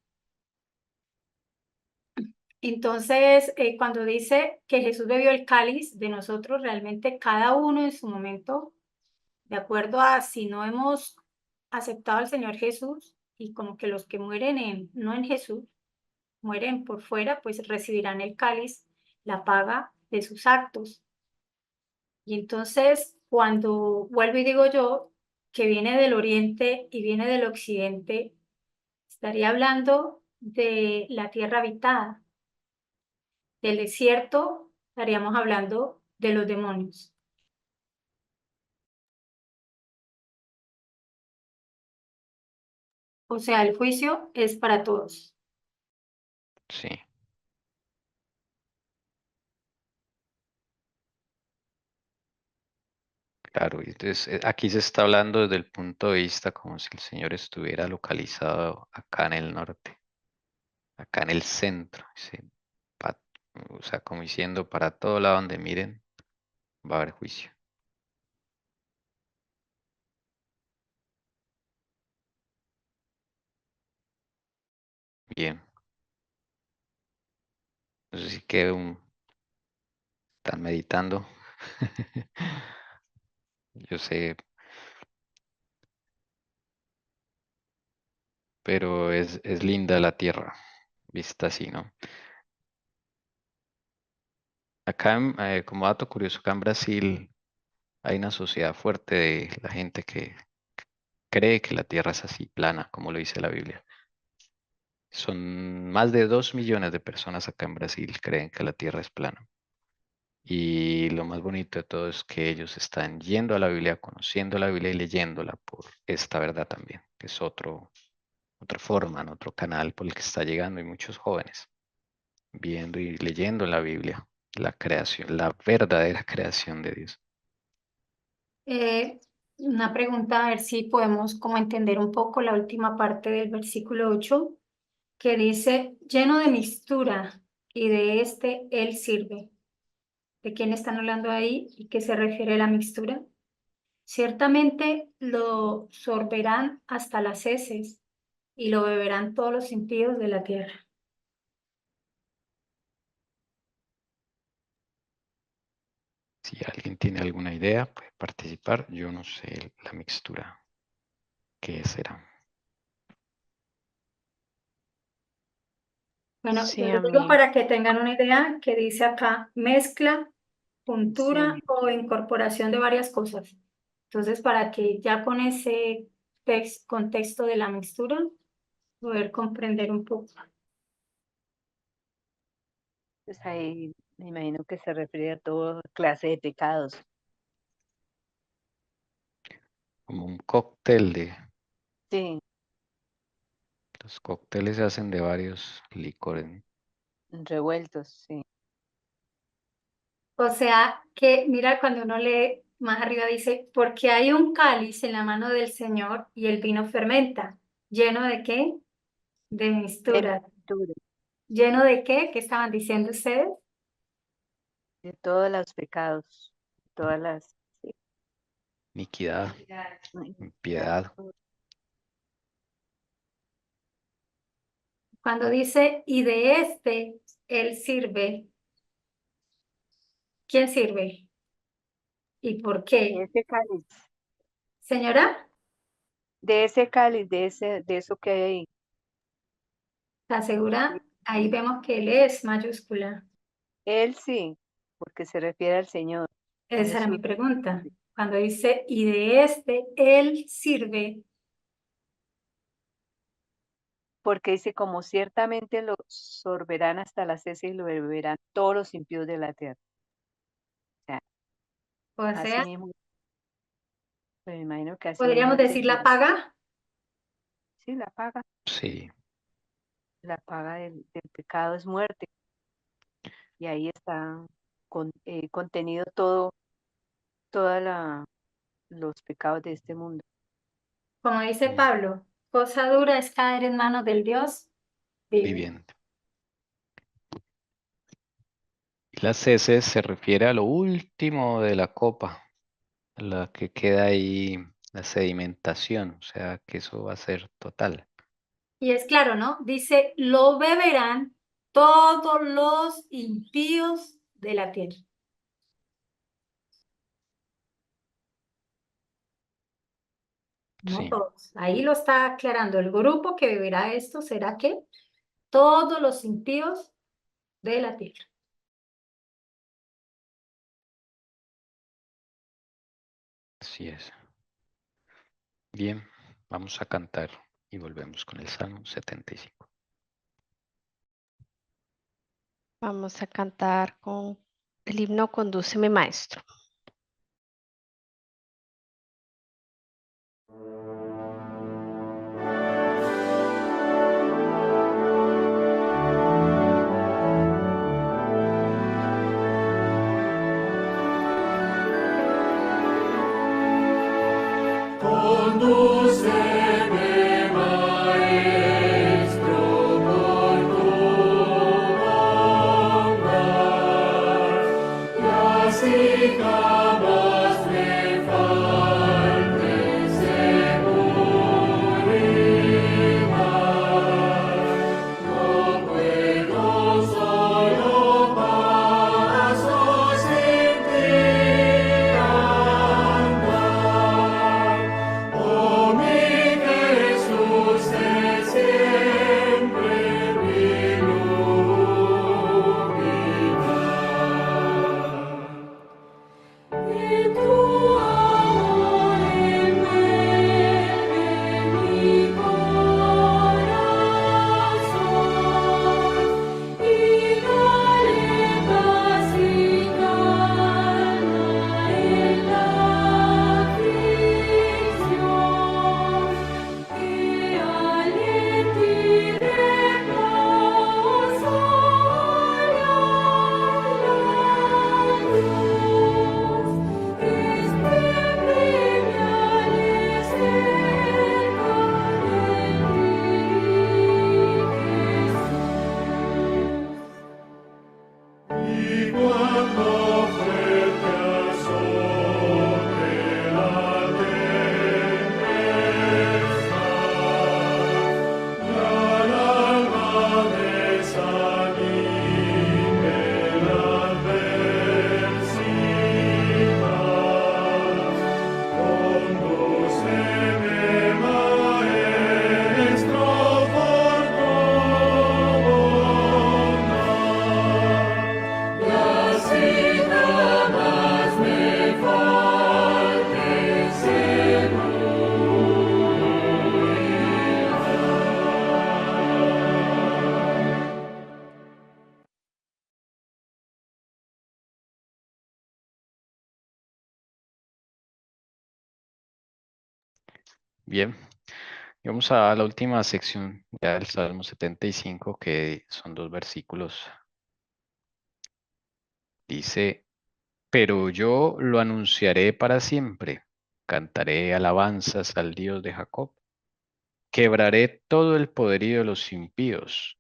Entonces, cuando dice que Jesús bebió el cáliz de nosotros, realmente cada uno en su momento, de acuerdo a si no hemos aceptado al Señor Jesús y como que los que mueren no en Jesús, mueren por fuera, pues recibirán el cáliz la paga de sus actos. Y entonces, cuando vuelvo y digo yo que viene del oriente y viene del occidente, estaría hablando de la tierra habitada. Del desierto, estaríamos hablando de los demonios. O sea, el juicio es para todos. Sí, claro. Y entonces, aquí se está hablando desde el punto de vista como si el Señor estuviera localizado acá en el norte, acá en el centro. Sí, pa- o sea, como diciendo, para todo lado donde miren, va a haber juicio. Bien. No sé si que están meditando. Yo sé, pero es linda la tierra, vista así, ¿no? Acá, como dato curioso, acá en Brasil hay una sociedad fuerte de la gente que cree que la tierra es así, plana, como lo dice la Biblia. Son más de 2 millones de personas acá en Brasil creen que la tierra es plana. Y lo más bonito de todo es que ellos están yendo a la Biblia, conociendo la Biblia y leyéndola por esta verdad también, que es otra forma, ¿no? Otro canal por el que está llegando y muchos jóvenes viendo y leyendo la Biblia, la creación, la verdadera creación de Dios. Una pregunta, a ver si podemos como entender un poco la última parte del versículo 8, que dice, lleno de mistura, y de este él sirve. ¿De quién están hablando ahí y qué se refiere a la mixtura? Ciertamente lo sorberán hasta las heces y lo beberán todos los impíos de la tierra. Si alguien tiene alguna idea, puede participar. Yo no sé la mixtura. ¿Qué será? Bueno, yo Sí, les a digo mí. para que tengan una idea que dice acá mezcla, juntura Sí, o incorporación de varias cosas. Entonces, para que ya con ese contexto de la mixtura, poder comprender un poco. pues ahí me imagino que se refiere a toda clase de pecados. Como un cóctel de... Sí, Los cócteles se hacen de varios licores, ¿no? revueltos, sí. O sea, que mira, cuando uno lee más arriba dice, porque hay un cáliz en la mano del Señor y el vino fermenta. ¿Lleno de qué? De De mistura. mistura, ¿Lleno de qué? ¿Qué estaban diciendo ustedes? de todos los pecados, todas las... sí, Iniquidad, iniquidad, impiedad. Cuando dice, y de este él sirve, ¿quién sirve? ¿Y por de qué? ese cáliz, Señora, de eso que hay ahí. ¿está Sí. segura? Ahí vemos que él es mayúscula. Él sí, porque se refiere al Señor, a Esa era mi Jesús. pregunta. Cuando dice, y de este él sirve, Porque dice, como ciertamente lo sorberán hasta las heces y lo beberán todos los impíos de la tierra. O sea, o así sea, mismo, pues me imagino que así mismo podríamos decir la entenderá. paga. Sí, Sí, la paga del pecado es muerte. Y ahí está contenido toda los pecados de este mundo. Como dice mm, Pablo, cosa dura es caer en manos del Dios vivo. viviente. Y las heces se refiere a lo último de la copa, a la que queda ahí, la sedimentación, o sea que eso va a ser total. Y es claro, ¿no? Dice, lo beberán todos los impíos de la tierra. No Sí. todos. Ahí lo está aclarando. El grupo que beberá esto será que todos los impíos de la tierra. Así es. Bien, vamos a cantar y volvemos con el Salmo 75. Vamos a cantar con el himno Condúceme Maestro. Condúceme, Maestro, por tu bondad, y así jamás me falte seguridad. No puedo solo paso sin ti andar. Oh, mi Jesús, sé siempre mi luz y paz. Y tu amor envuelve mi corazón, y dale paz y calma en la aflicción, que aliente y reposo haya la luz, que señales cerca de ti, Jesús. Y cuando fuerte azote la tempestad, al alma desanime la adversidad. Condúceme, Maestro, por tu bondad, y así jamás me falte seguridad. Bien, y vamos a la última sección ya del Salmo 75, que son 2 versículos. Dice, pero yo lo anunciaré para siempre, cantaré alabanzas al Dios de Jacob, quebraré todo el poderío de los impíos,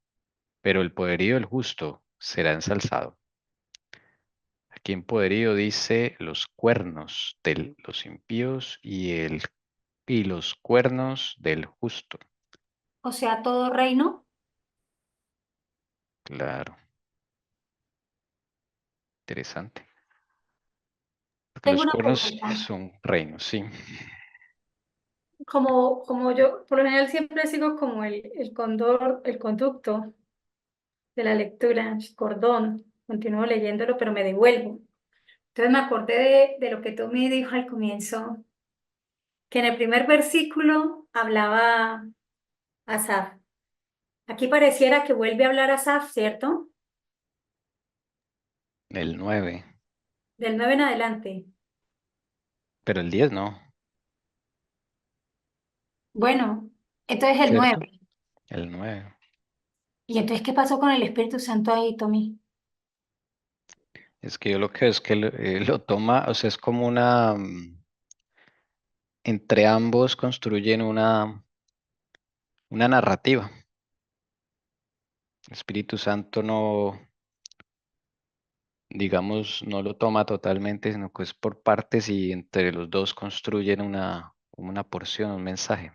pero el poderío del justo será ensalzado. Aquí en poderío dice los cuernos de los impíos y los cuernos del justo. O sea, todo reino. Claro, interesante. Porque Tengo los una cuernos pregunta. son reinos, sí. Como yo, por lo general siempre sigo como el conducto de la lectura, el cordón, continúo leyéndolo, pero me devuelvo. Entonces me acordé de lo que tú me dijo al comienzo, que en el primer versículo hablaba Asaf. Aquí pareciera que vuelve a hablar Asaf, ¿cierto? El 9, Del 9 en adelante. pero el 10 no, Bueno, entonces el ¿cierto? 9. El 9. ¿Y entonces qué pasó con el Espíritu Santo ahí, Tommy? Es que yo lo que es que lo toma, o sea, es como una, entre ambos construyen una narrativa. El Espíritu Santo no, digamos, no lo toma totalmente, sino que es por partes y entre los dos construyen una porción, un mensaje.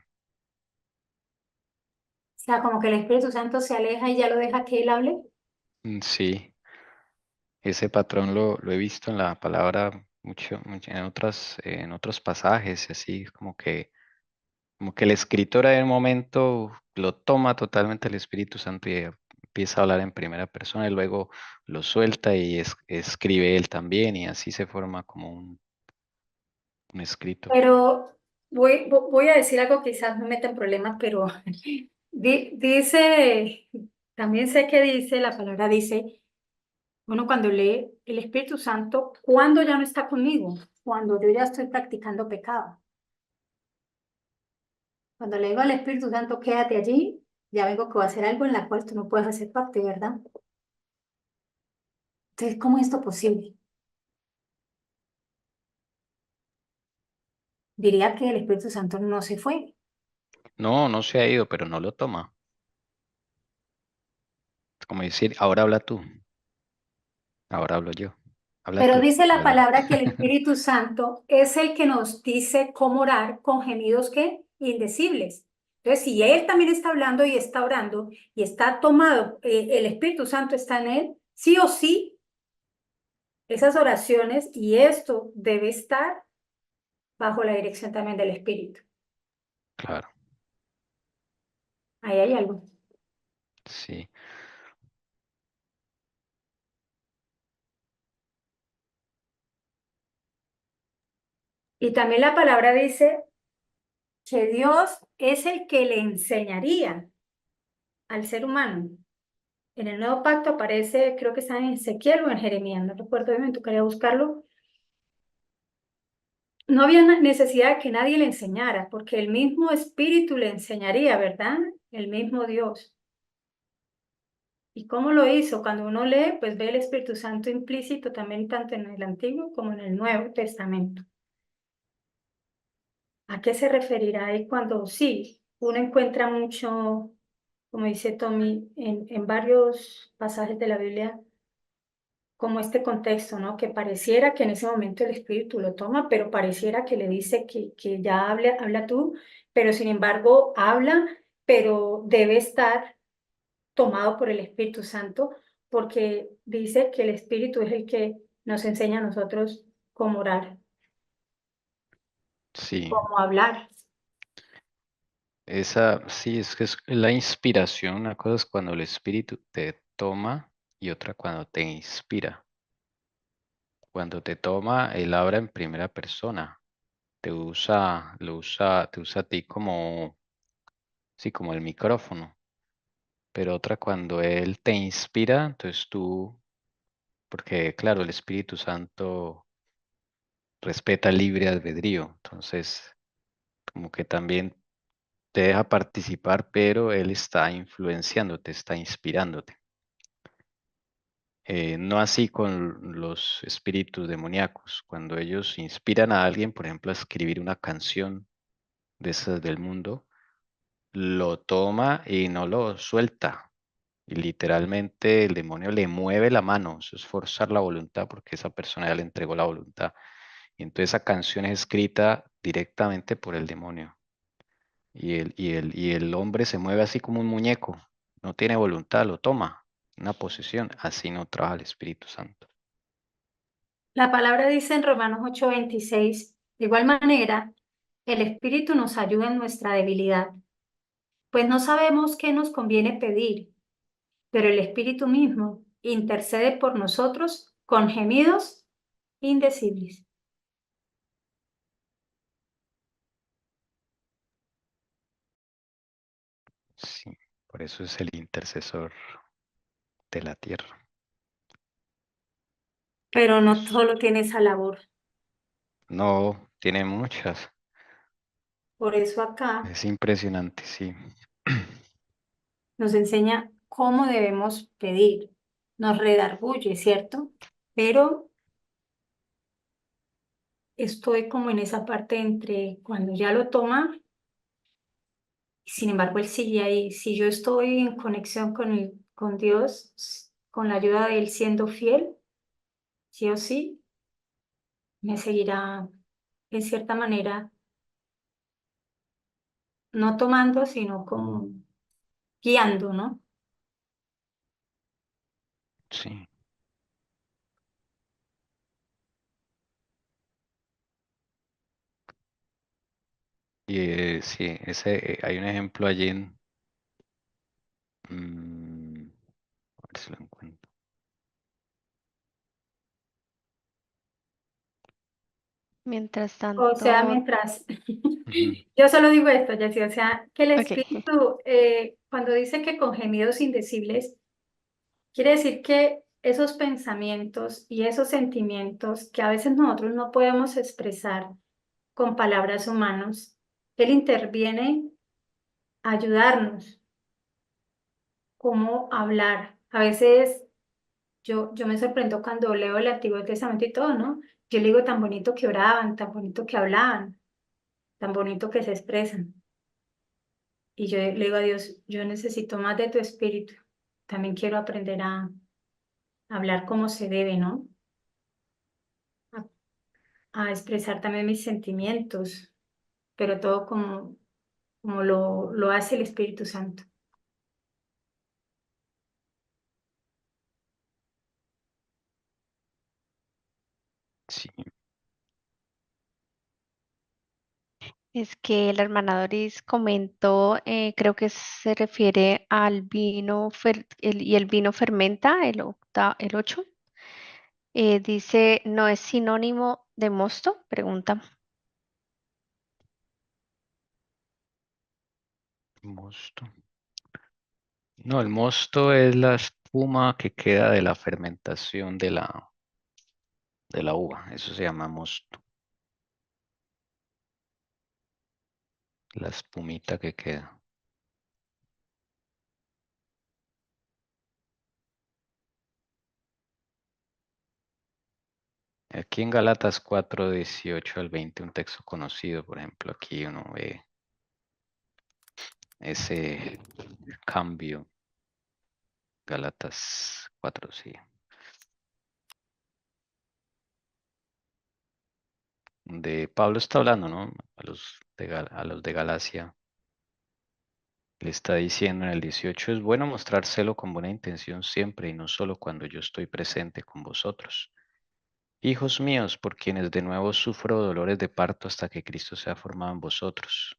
O sea, como que el Espíritu Santo se aleja y ya lo deja que él hable. Sí, ese patrón lo he visto en la palabra mucho en otros pasajes, así como que el escritor en un momento lo toma totalmente el Espíritu Santo y empieza a hablar en primera persona y luego lo suelta y escribe él también y así se forma como un escrito. Pero voy a decir algo que quizás me meta en problemas, pero dice, también sé que dice, la palabra dice, uno cuando lee el Espíritu Santo, cuando ya no está conmigo, cuando yo ya estoy practicando pecado. Cuando le digo al Espíritu Santo, quédate allí, ya vengo que va a hacer algo en la cual tú no puedes hacer parte, ¿verdad? Entonces, ¿cómo es esto posible? Diría que el Espíritu Santo no se fue. No, no se ha ido, pero no lo toma. Es como decir, ahora habla tú, ahora hablo yo. Habla Pero tú, dice la habla. palabra que el Espíritu Santo es el que nos dice cómo orar con gemidos que indecibles. Entonces, si él también está hablando y está orando y está tomado, el Espíritu Santo está en él, sí o sí, esas oraciones y esto debe estar bajo la dirección también del Espíritu. Claro, Ahí hay algo. sí. Y también la palabra dice que Dios es el que le enseñaría al ser humano. En el nuevo pacto aparece, creo que está en Ezequiel o en Jeremías, no recuerdo bien, me tocaría buscarlo. No había necesidad de que nadie le enseñara, porque el mismo Espíritu le enseñaría, ¿verdad? El mismo Dios. ¿Y cómo lo hizo? Cuando uno lee, pues ve el Espíritu Santo implícito también tanto en el Antiguo como en el Nuevo Testamento. ¿A qué se referirá ahí cuando sí, uno encuentra mucho, como dice Tommy, en varios pasajes de la Biblia, como este contexto, ¿no? Que pareciera que en ese momento el Espíritu lo toma, pero pareciera que le dice que ya habla tú, pero sin embargo habla, pero debe estar tomado por el Espíritu Santo, porque dice que el Espíritu es el que nos enseña a nosotros cómo orar, Sí, cómo hablar. esa, sí, es que es la inspiración. Una cosa es cuando el espíritu te toma y otra cuando te inspira. Cuando te toma, él habla en primera persona. Te usa a ti como, sí, como el micrófono. Pero otra cuando él te inspira, entonces tú, porque claro, el Espíritu Santo respeta el libre albedrío. Entonces, como que también te deja participar, pero él está influenciándote, está inspirándote. No así con los espíritus demoníacos. Cuando ellos inspiran a alguien, por ejemplo, a escribir una canción de esas del mundo, lo toma y no lo suelta. Y literalmente el demonio le mueve la mano. Eso es forzar la voluntad porque esa persona ya le entregó la voluntad. Y entonces esa canción es escrita directamente por el demonio. Y el hombre se mueve así como un muñeco, no tiene voluntad, lo toma, una posición, así no trabaja el Espíritu Santo. La palabra dice en Romanos 8:26, de igual manera, el Espíritu nos ayuda en nuestra debilidad, pues no sabemos qué nos conviene pedir, pero el Espíritu mismo intercede por nosotros con gemidos indecibles. Sí, por eso es el intercesor de la tierra. Pero no Es- solo tiene esa labor. no, tiene muchas. Por eso acá Es impresionante, sí. nos enseña cómo debemos pedir. Nos redarguye, ¿cierto? Pero estoy como en esa parte entre cuando ya lo toma, y sin embargo él sigue ahí. Si yo estoy en conexión con Dios, con la ayuda de él siendo fiel, sí o sí, me seguirá en cierta manera, no tomando, sino como guiando, ¿no? Sí. Y sí, hay un ejemplo allí a ver si lo encuentro. Mientras O sea, tanto, mientras, Ujú. yo solo digo esto, Jessy, o sea, que el ok. espíritu, cuando dice que con gemidos indecibles, quiere decir que esos pensamientos y esos sentimientos que a veces nosotros no podemos expresar con palabras humanas, Él interviene a ayudarnos, cómo hablar. A veces yo me sorprendo cuando leo el Antiguo Testamento y todo, ¿no? Yo le digo tan bonito que oraban, tan bonito que hablaban, tan bonito que se expresan. Y yo le digo a Dios, yo necesito más de tu espíritu. También quiero aprender a hablar como se debe, ¿no? A, a expresar también mis sentimientos, pero todo como lo hace el Espíritu Santo. Sí, Es que la hermana Doris comentó, creo que se refiere al vino y el vino fermenta, el 8. Dice, ¿no es sinónimo de mosto? Pregunta. mosto. No, el mosto es la espuma que queda de la fermentación de la uva. Eso se llama mosto. La espumita que queda. Aquí en Galatas 4, 18 al 20, un texto conocido, por ejemplo, aquí uno ve ese cambio. Galatas 4, sí. De Pablo está hablando, ¿no? A los de Galacia. Le está diciendo en el 18, es bueno mostrar celo con buena intención siempre y no solo cuando yo estoy presente con vosotros. Hijos míos, por quienes de nuevo sufro dolores de parto hasta que Cristo sea formado en vosotros.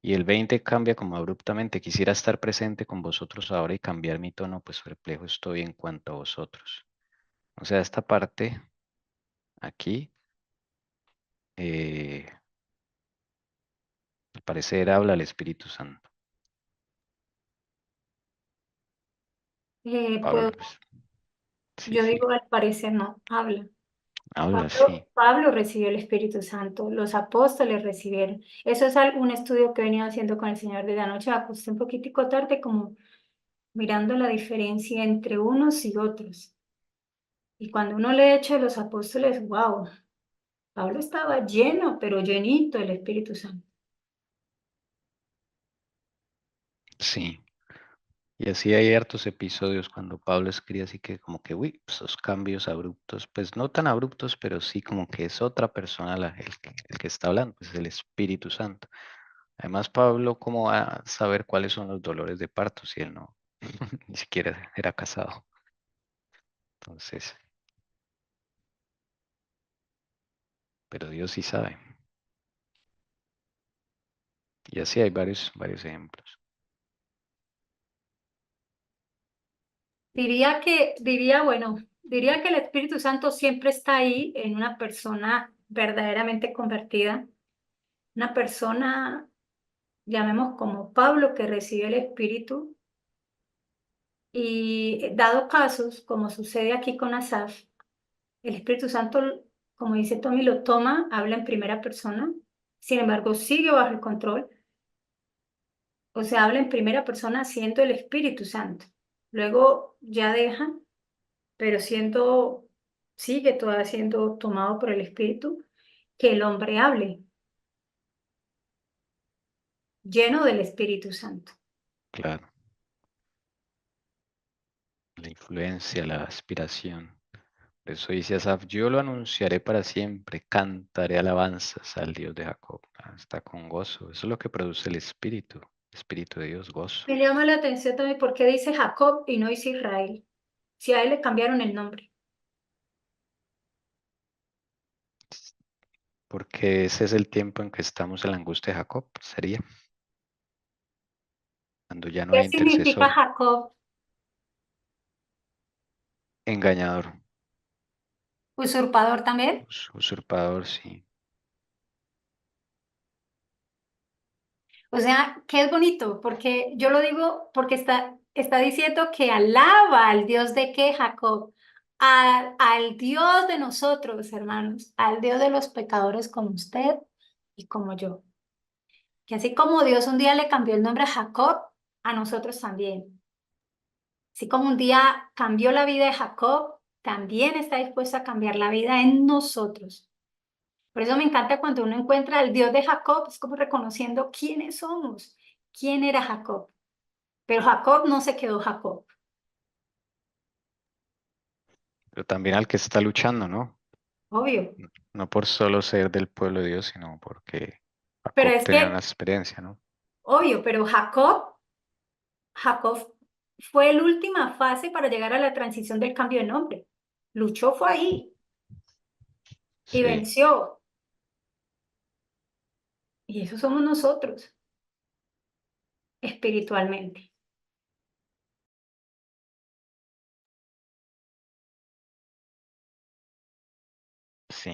Y el 20 cambia como abruptamente. Quisiera estar presente con vosotros ahora y cambiar mi tono, pues perplejo estoy en cuanto a vosotros. O sea, esta parte aquí, al parecer habla el Espíritu Santo. Pablo, Puedo, pues, sí, yo sí, digo, al parecer no, habla. habla, sí. Pablo recibió el Espíritu Santo, los apóstoles recibieron. Eso es un estudio que he venido haciendo con el Señor desde anoche. Me acosté un poquitico tarde, como mirando la diferencia entre unos y otros. Y cuando uno lee Hechos de los Apóstoles, wow, Pablo estaba lleno, pero llenito del Espíritu Santo. Sí. Y así hay hartos episodios cuando Pablo escribe así que como que, uy, esos cambios abruptos, pues no tan abruptos, pero sí como que es otra persona el que está hablando, pues es el Espíritu Santo. Además, Pablo, ¿cómo va a saber cuáles son los dolores de parto si él no, ni siquiera era casado? Entonces, pero Dios sí sabe. Y así hay varios ejemplos. Diría que el Espíritu Santo siempre está ahí en una persona verdaderamente convertida, una persona, llamemos como Pablo, que recibe el Espíritu. Y dado casos, como sucede aquí con Asaf, el Espíritu Santo, como dice Tommy, lo toma, habla en primera persona, sin embargo, sigue bajo el control, o sea, habla en primera persona siendo el Espíritu Santo. Luego ya deja, pero sigue todavía siendo tomado por el Espíritu, que el hombre hable, lleno del Espíritu Santo. Claro, la influencia, la aspiración. Por eso dice Asaf, yo lo anunciaré para siempre, cantaré alabanzas al Dios de Jacob. Está con gozo. Eso es lo que produce el Espíritu de Dios, gozo. Me llama la atención también por qué dice Jacob y no dice Israel, si a él le cambiaron el nombre. Porque ese es el tiempo en que estamos en la angustia de Jacob, sería, cuando ya no ¿Qué hay significa intercesor, Jacob? engañador, Usurpador también. usurpador, sí. O sea, que es bonito, porque yo lo digo porque está diciendo que alaba al Dios de qué, Jacob, al Dios de nosotros, hermanos, al Dios de los pecadores como usted y como yo. Que así como Dios un día le cambió el nombre a Jacob, a nosotros también. Así como un día cambió la vida de Jacob, también está dispuesto a cambiar la vida en nosotros. Por eso me encanta cuando uno encuentra al Dios de Jacob, es como reconociendo quiénes somos, quién era Jacob. Pero Jacob no se quedó Jacob, Pero también al que está luchando, ¿no? obvio. No por solo ser del pueblo de Dios, sino porque Pero Jacob es tenía una que, experiencia, ¿no? obvio, pero Jacob fue la última fase para llegar a la transición del cambio de nombre. Luchó, fue ahí y Sí, venció. Y eso somos nosotros, espiritualmente. sí.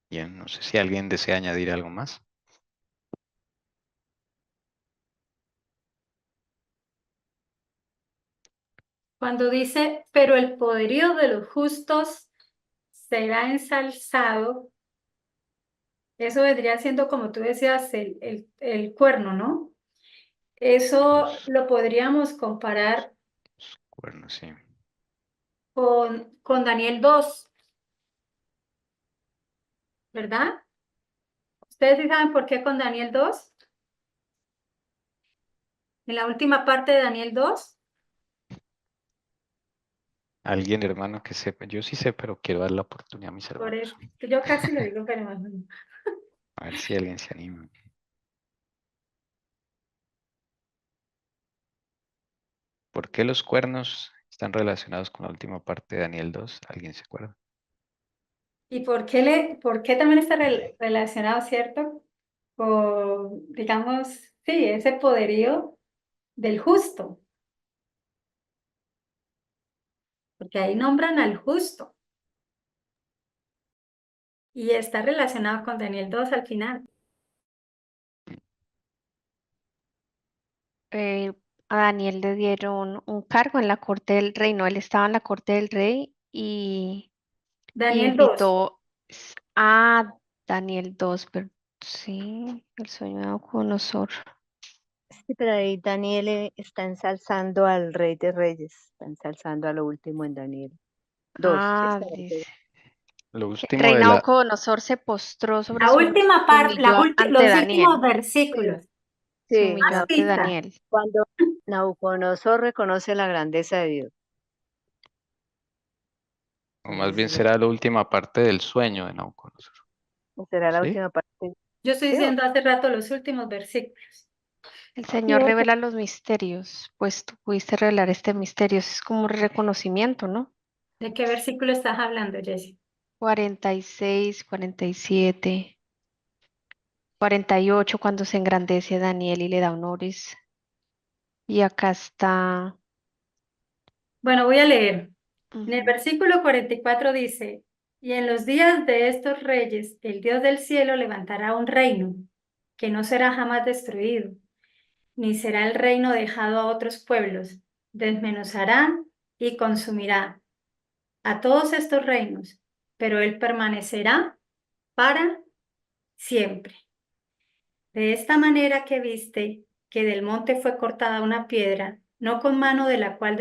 Bien, no sé si alguien desea añadir algo más. Cuando dice, pero el poderío de los justos será ensalzado, eso vendría siendo, como tú decías, el cuerno, ¿no? Eso Los lo podríamos comparar cuernos, sí. con Daniel 2, ¿verdad? ¿Ustedes sí saben por qué con Daniel 2? En la última parte de Daniel 2, Alguien, hermano, que sepa. Yo sí sé, pero quiero dar la oportunidad a mis por hermanos. eso, yo casi lo digo, pero más o menos. A ver si alguien se anima. ¿Por qué los cuernos están relacionados con la última parte de Daniel 2? ¿Alguien se acuerda? ¿Y por qué también está relacionado, cierto? Con, digamos, sí, ese poderío del justo, porque ahí nombran al justo y está relacionado con Daniel 2 al final. Eh, a Daniel le dieron un cargo en la corte del rey, no, él estaba en la corte del rey y Daniel 2, invitó a Daniel 2, pero sí, el sueño de Nabucodonosor. Sí, pero ahí Daniel está ensalzando al Rey de Reyes, está ensalzando a lo último en Daniel 2. Sí, Ah, está dice. Lo El último rey de la... Nabucodonosor se postró sobre la su rostro, última se parte, humilló ante los últimos Daniel, sí, versículos, se sí, humilló más ante pista. Daniel. cuando Nabucodonosor reconoce la grandeza de Dios. O Ahí más bien sí, será la última parte del sueño de Nabucodonosor. será la ¿Sí? última parte. Yo estoy Sí, diciendo hace rato los últimos versículos. El sí, Señor revela los misterios, pues tú pudiste revelar este misterio, es como un reconocimiento, ¿no? ¿De qué versículo estás hablando, Jessy? 46, 47, 48 cuando se engrandece a Daniel y le da honores. Y acá está, Bueno, voy a leer. En el ujú, versículo 44 dice, y en los días de estos reyes, el Dios del cielo levantará un reino que no será jamás destruido, ni será el reino dejado a otros pueblos. Desmenuzará y consumirá a todos estos reinos, pero él permanecerá para siempre. De esta manera que viste que del monte fue cortada una piedra, no con mano de la cual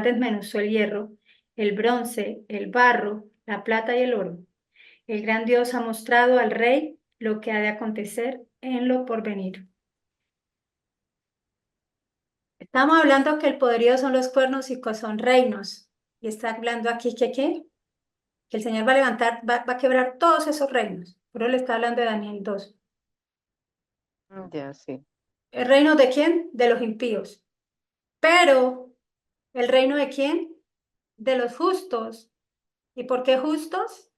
desmenuzó el hierro, el bronce, el barro, la plata y el oro. El gran Dios ha mostrado al rey lo que ha de acontecer en lo porvenir. Estamos hablando que el poderío son los cuernos y que son reinos. Y está hablando aquí que ¿qué? Que el Señor va a levantar, va a quebrar todos esos reinos. Por eso le está hablando de Daniel 2. ya, sí. ¿El reino de quién? De los impíos. Pero, ¿el reino de quién? De los justos. ¿Y por qué justos?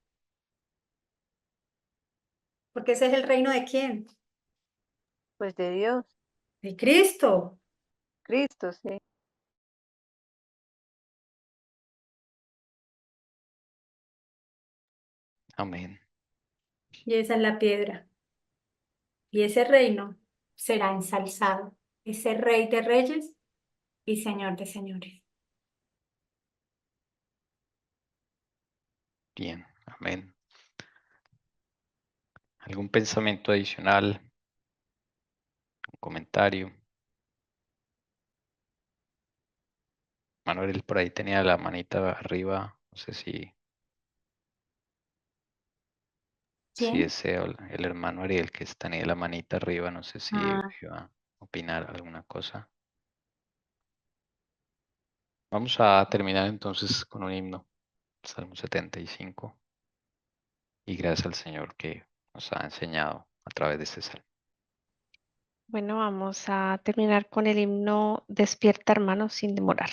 Porque ese es el reino de quién? Pues de Dios, De Cristo. Cristo, sí. Amén. y esa es la piedra. Y ese reino será ensalzado. Ese Rey de reyes y Señor de señores. Bien, amén. ¿Algún pensamiento adicional? ¿Un comentario? Manuel por ahí tenía la manita arriba. No sé si ¿Quién? ese o el hermano Ariel que tenía la manita arriba. No sé si Ah, iba a opinar alguna cosa. Vamos a terminar entonces con un himno. Salmo 75. Y gracias al Señor que nos ha enseñado a través de este salmo. Bueno, vamos a terminar con el himno Despierta, hermano, sin demorar.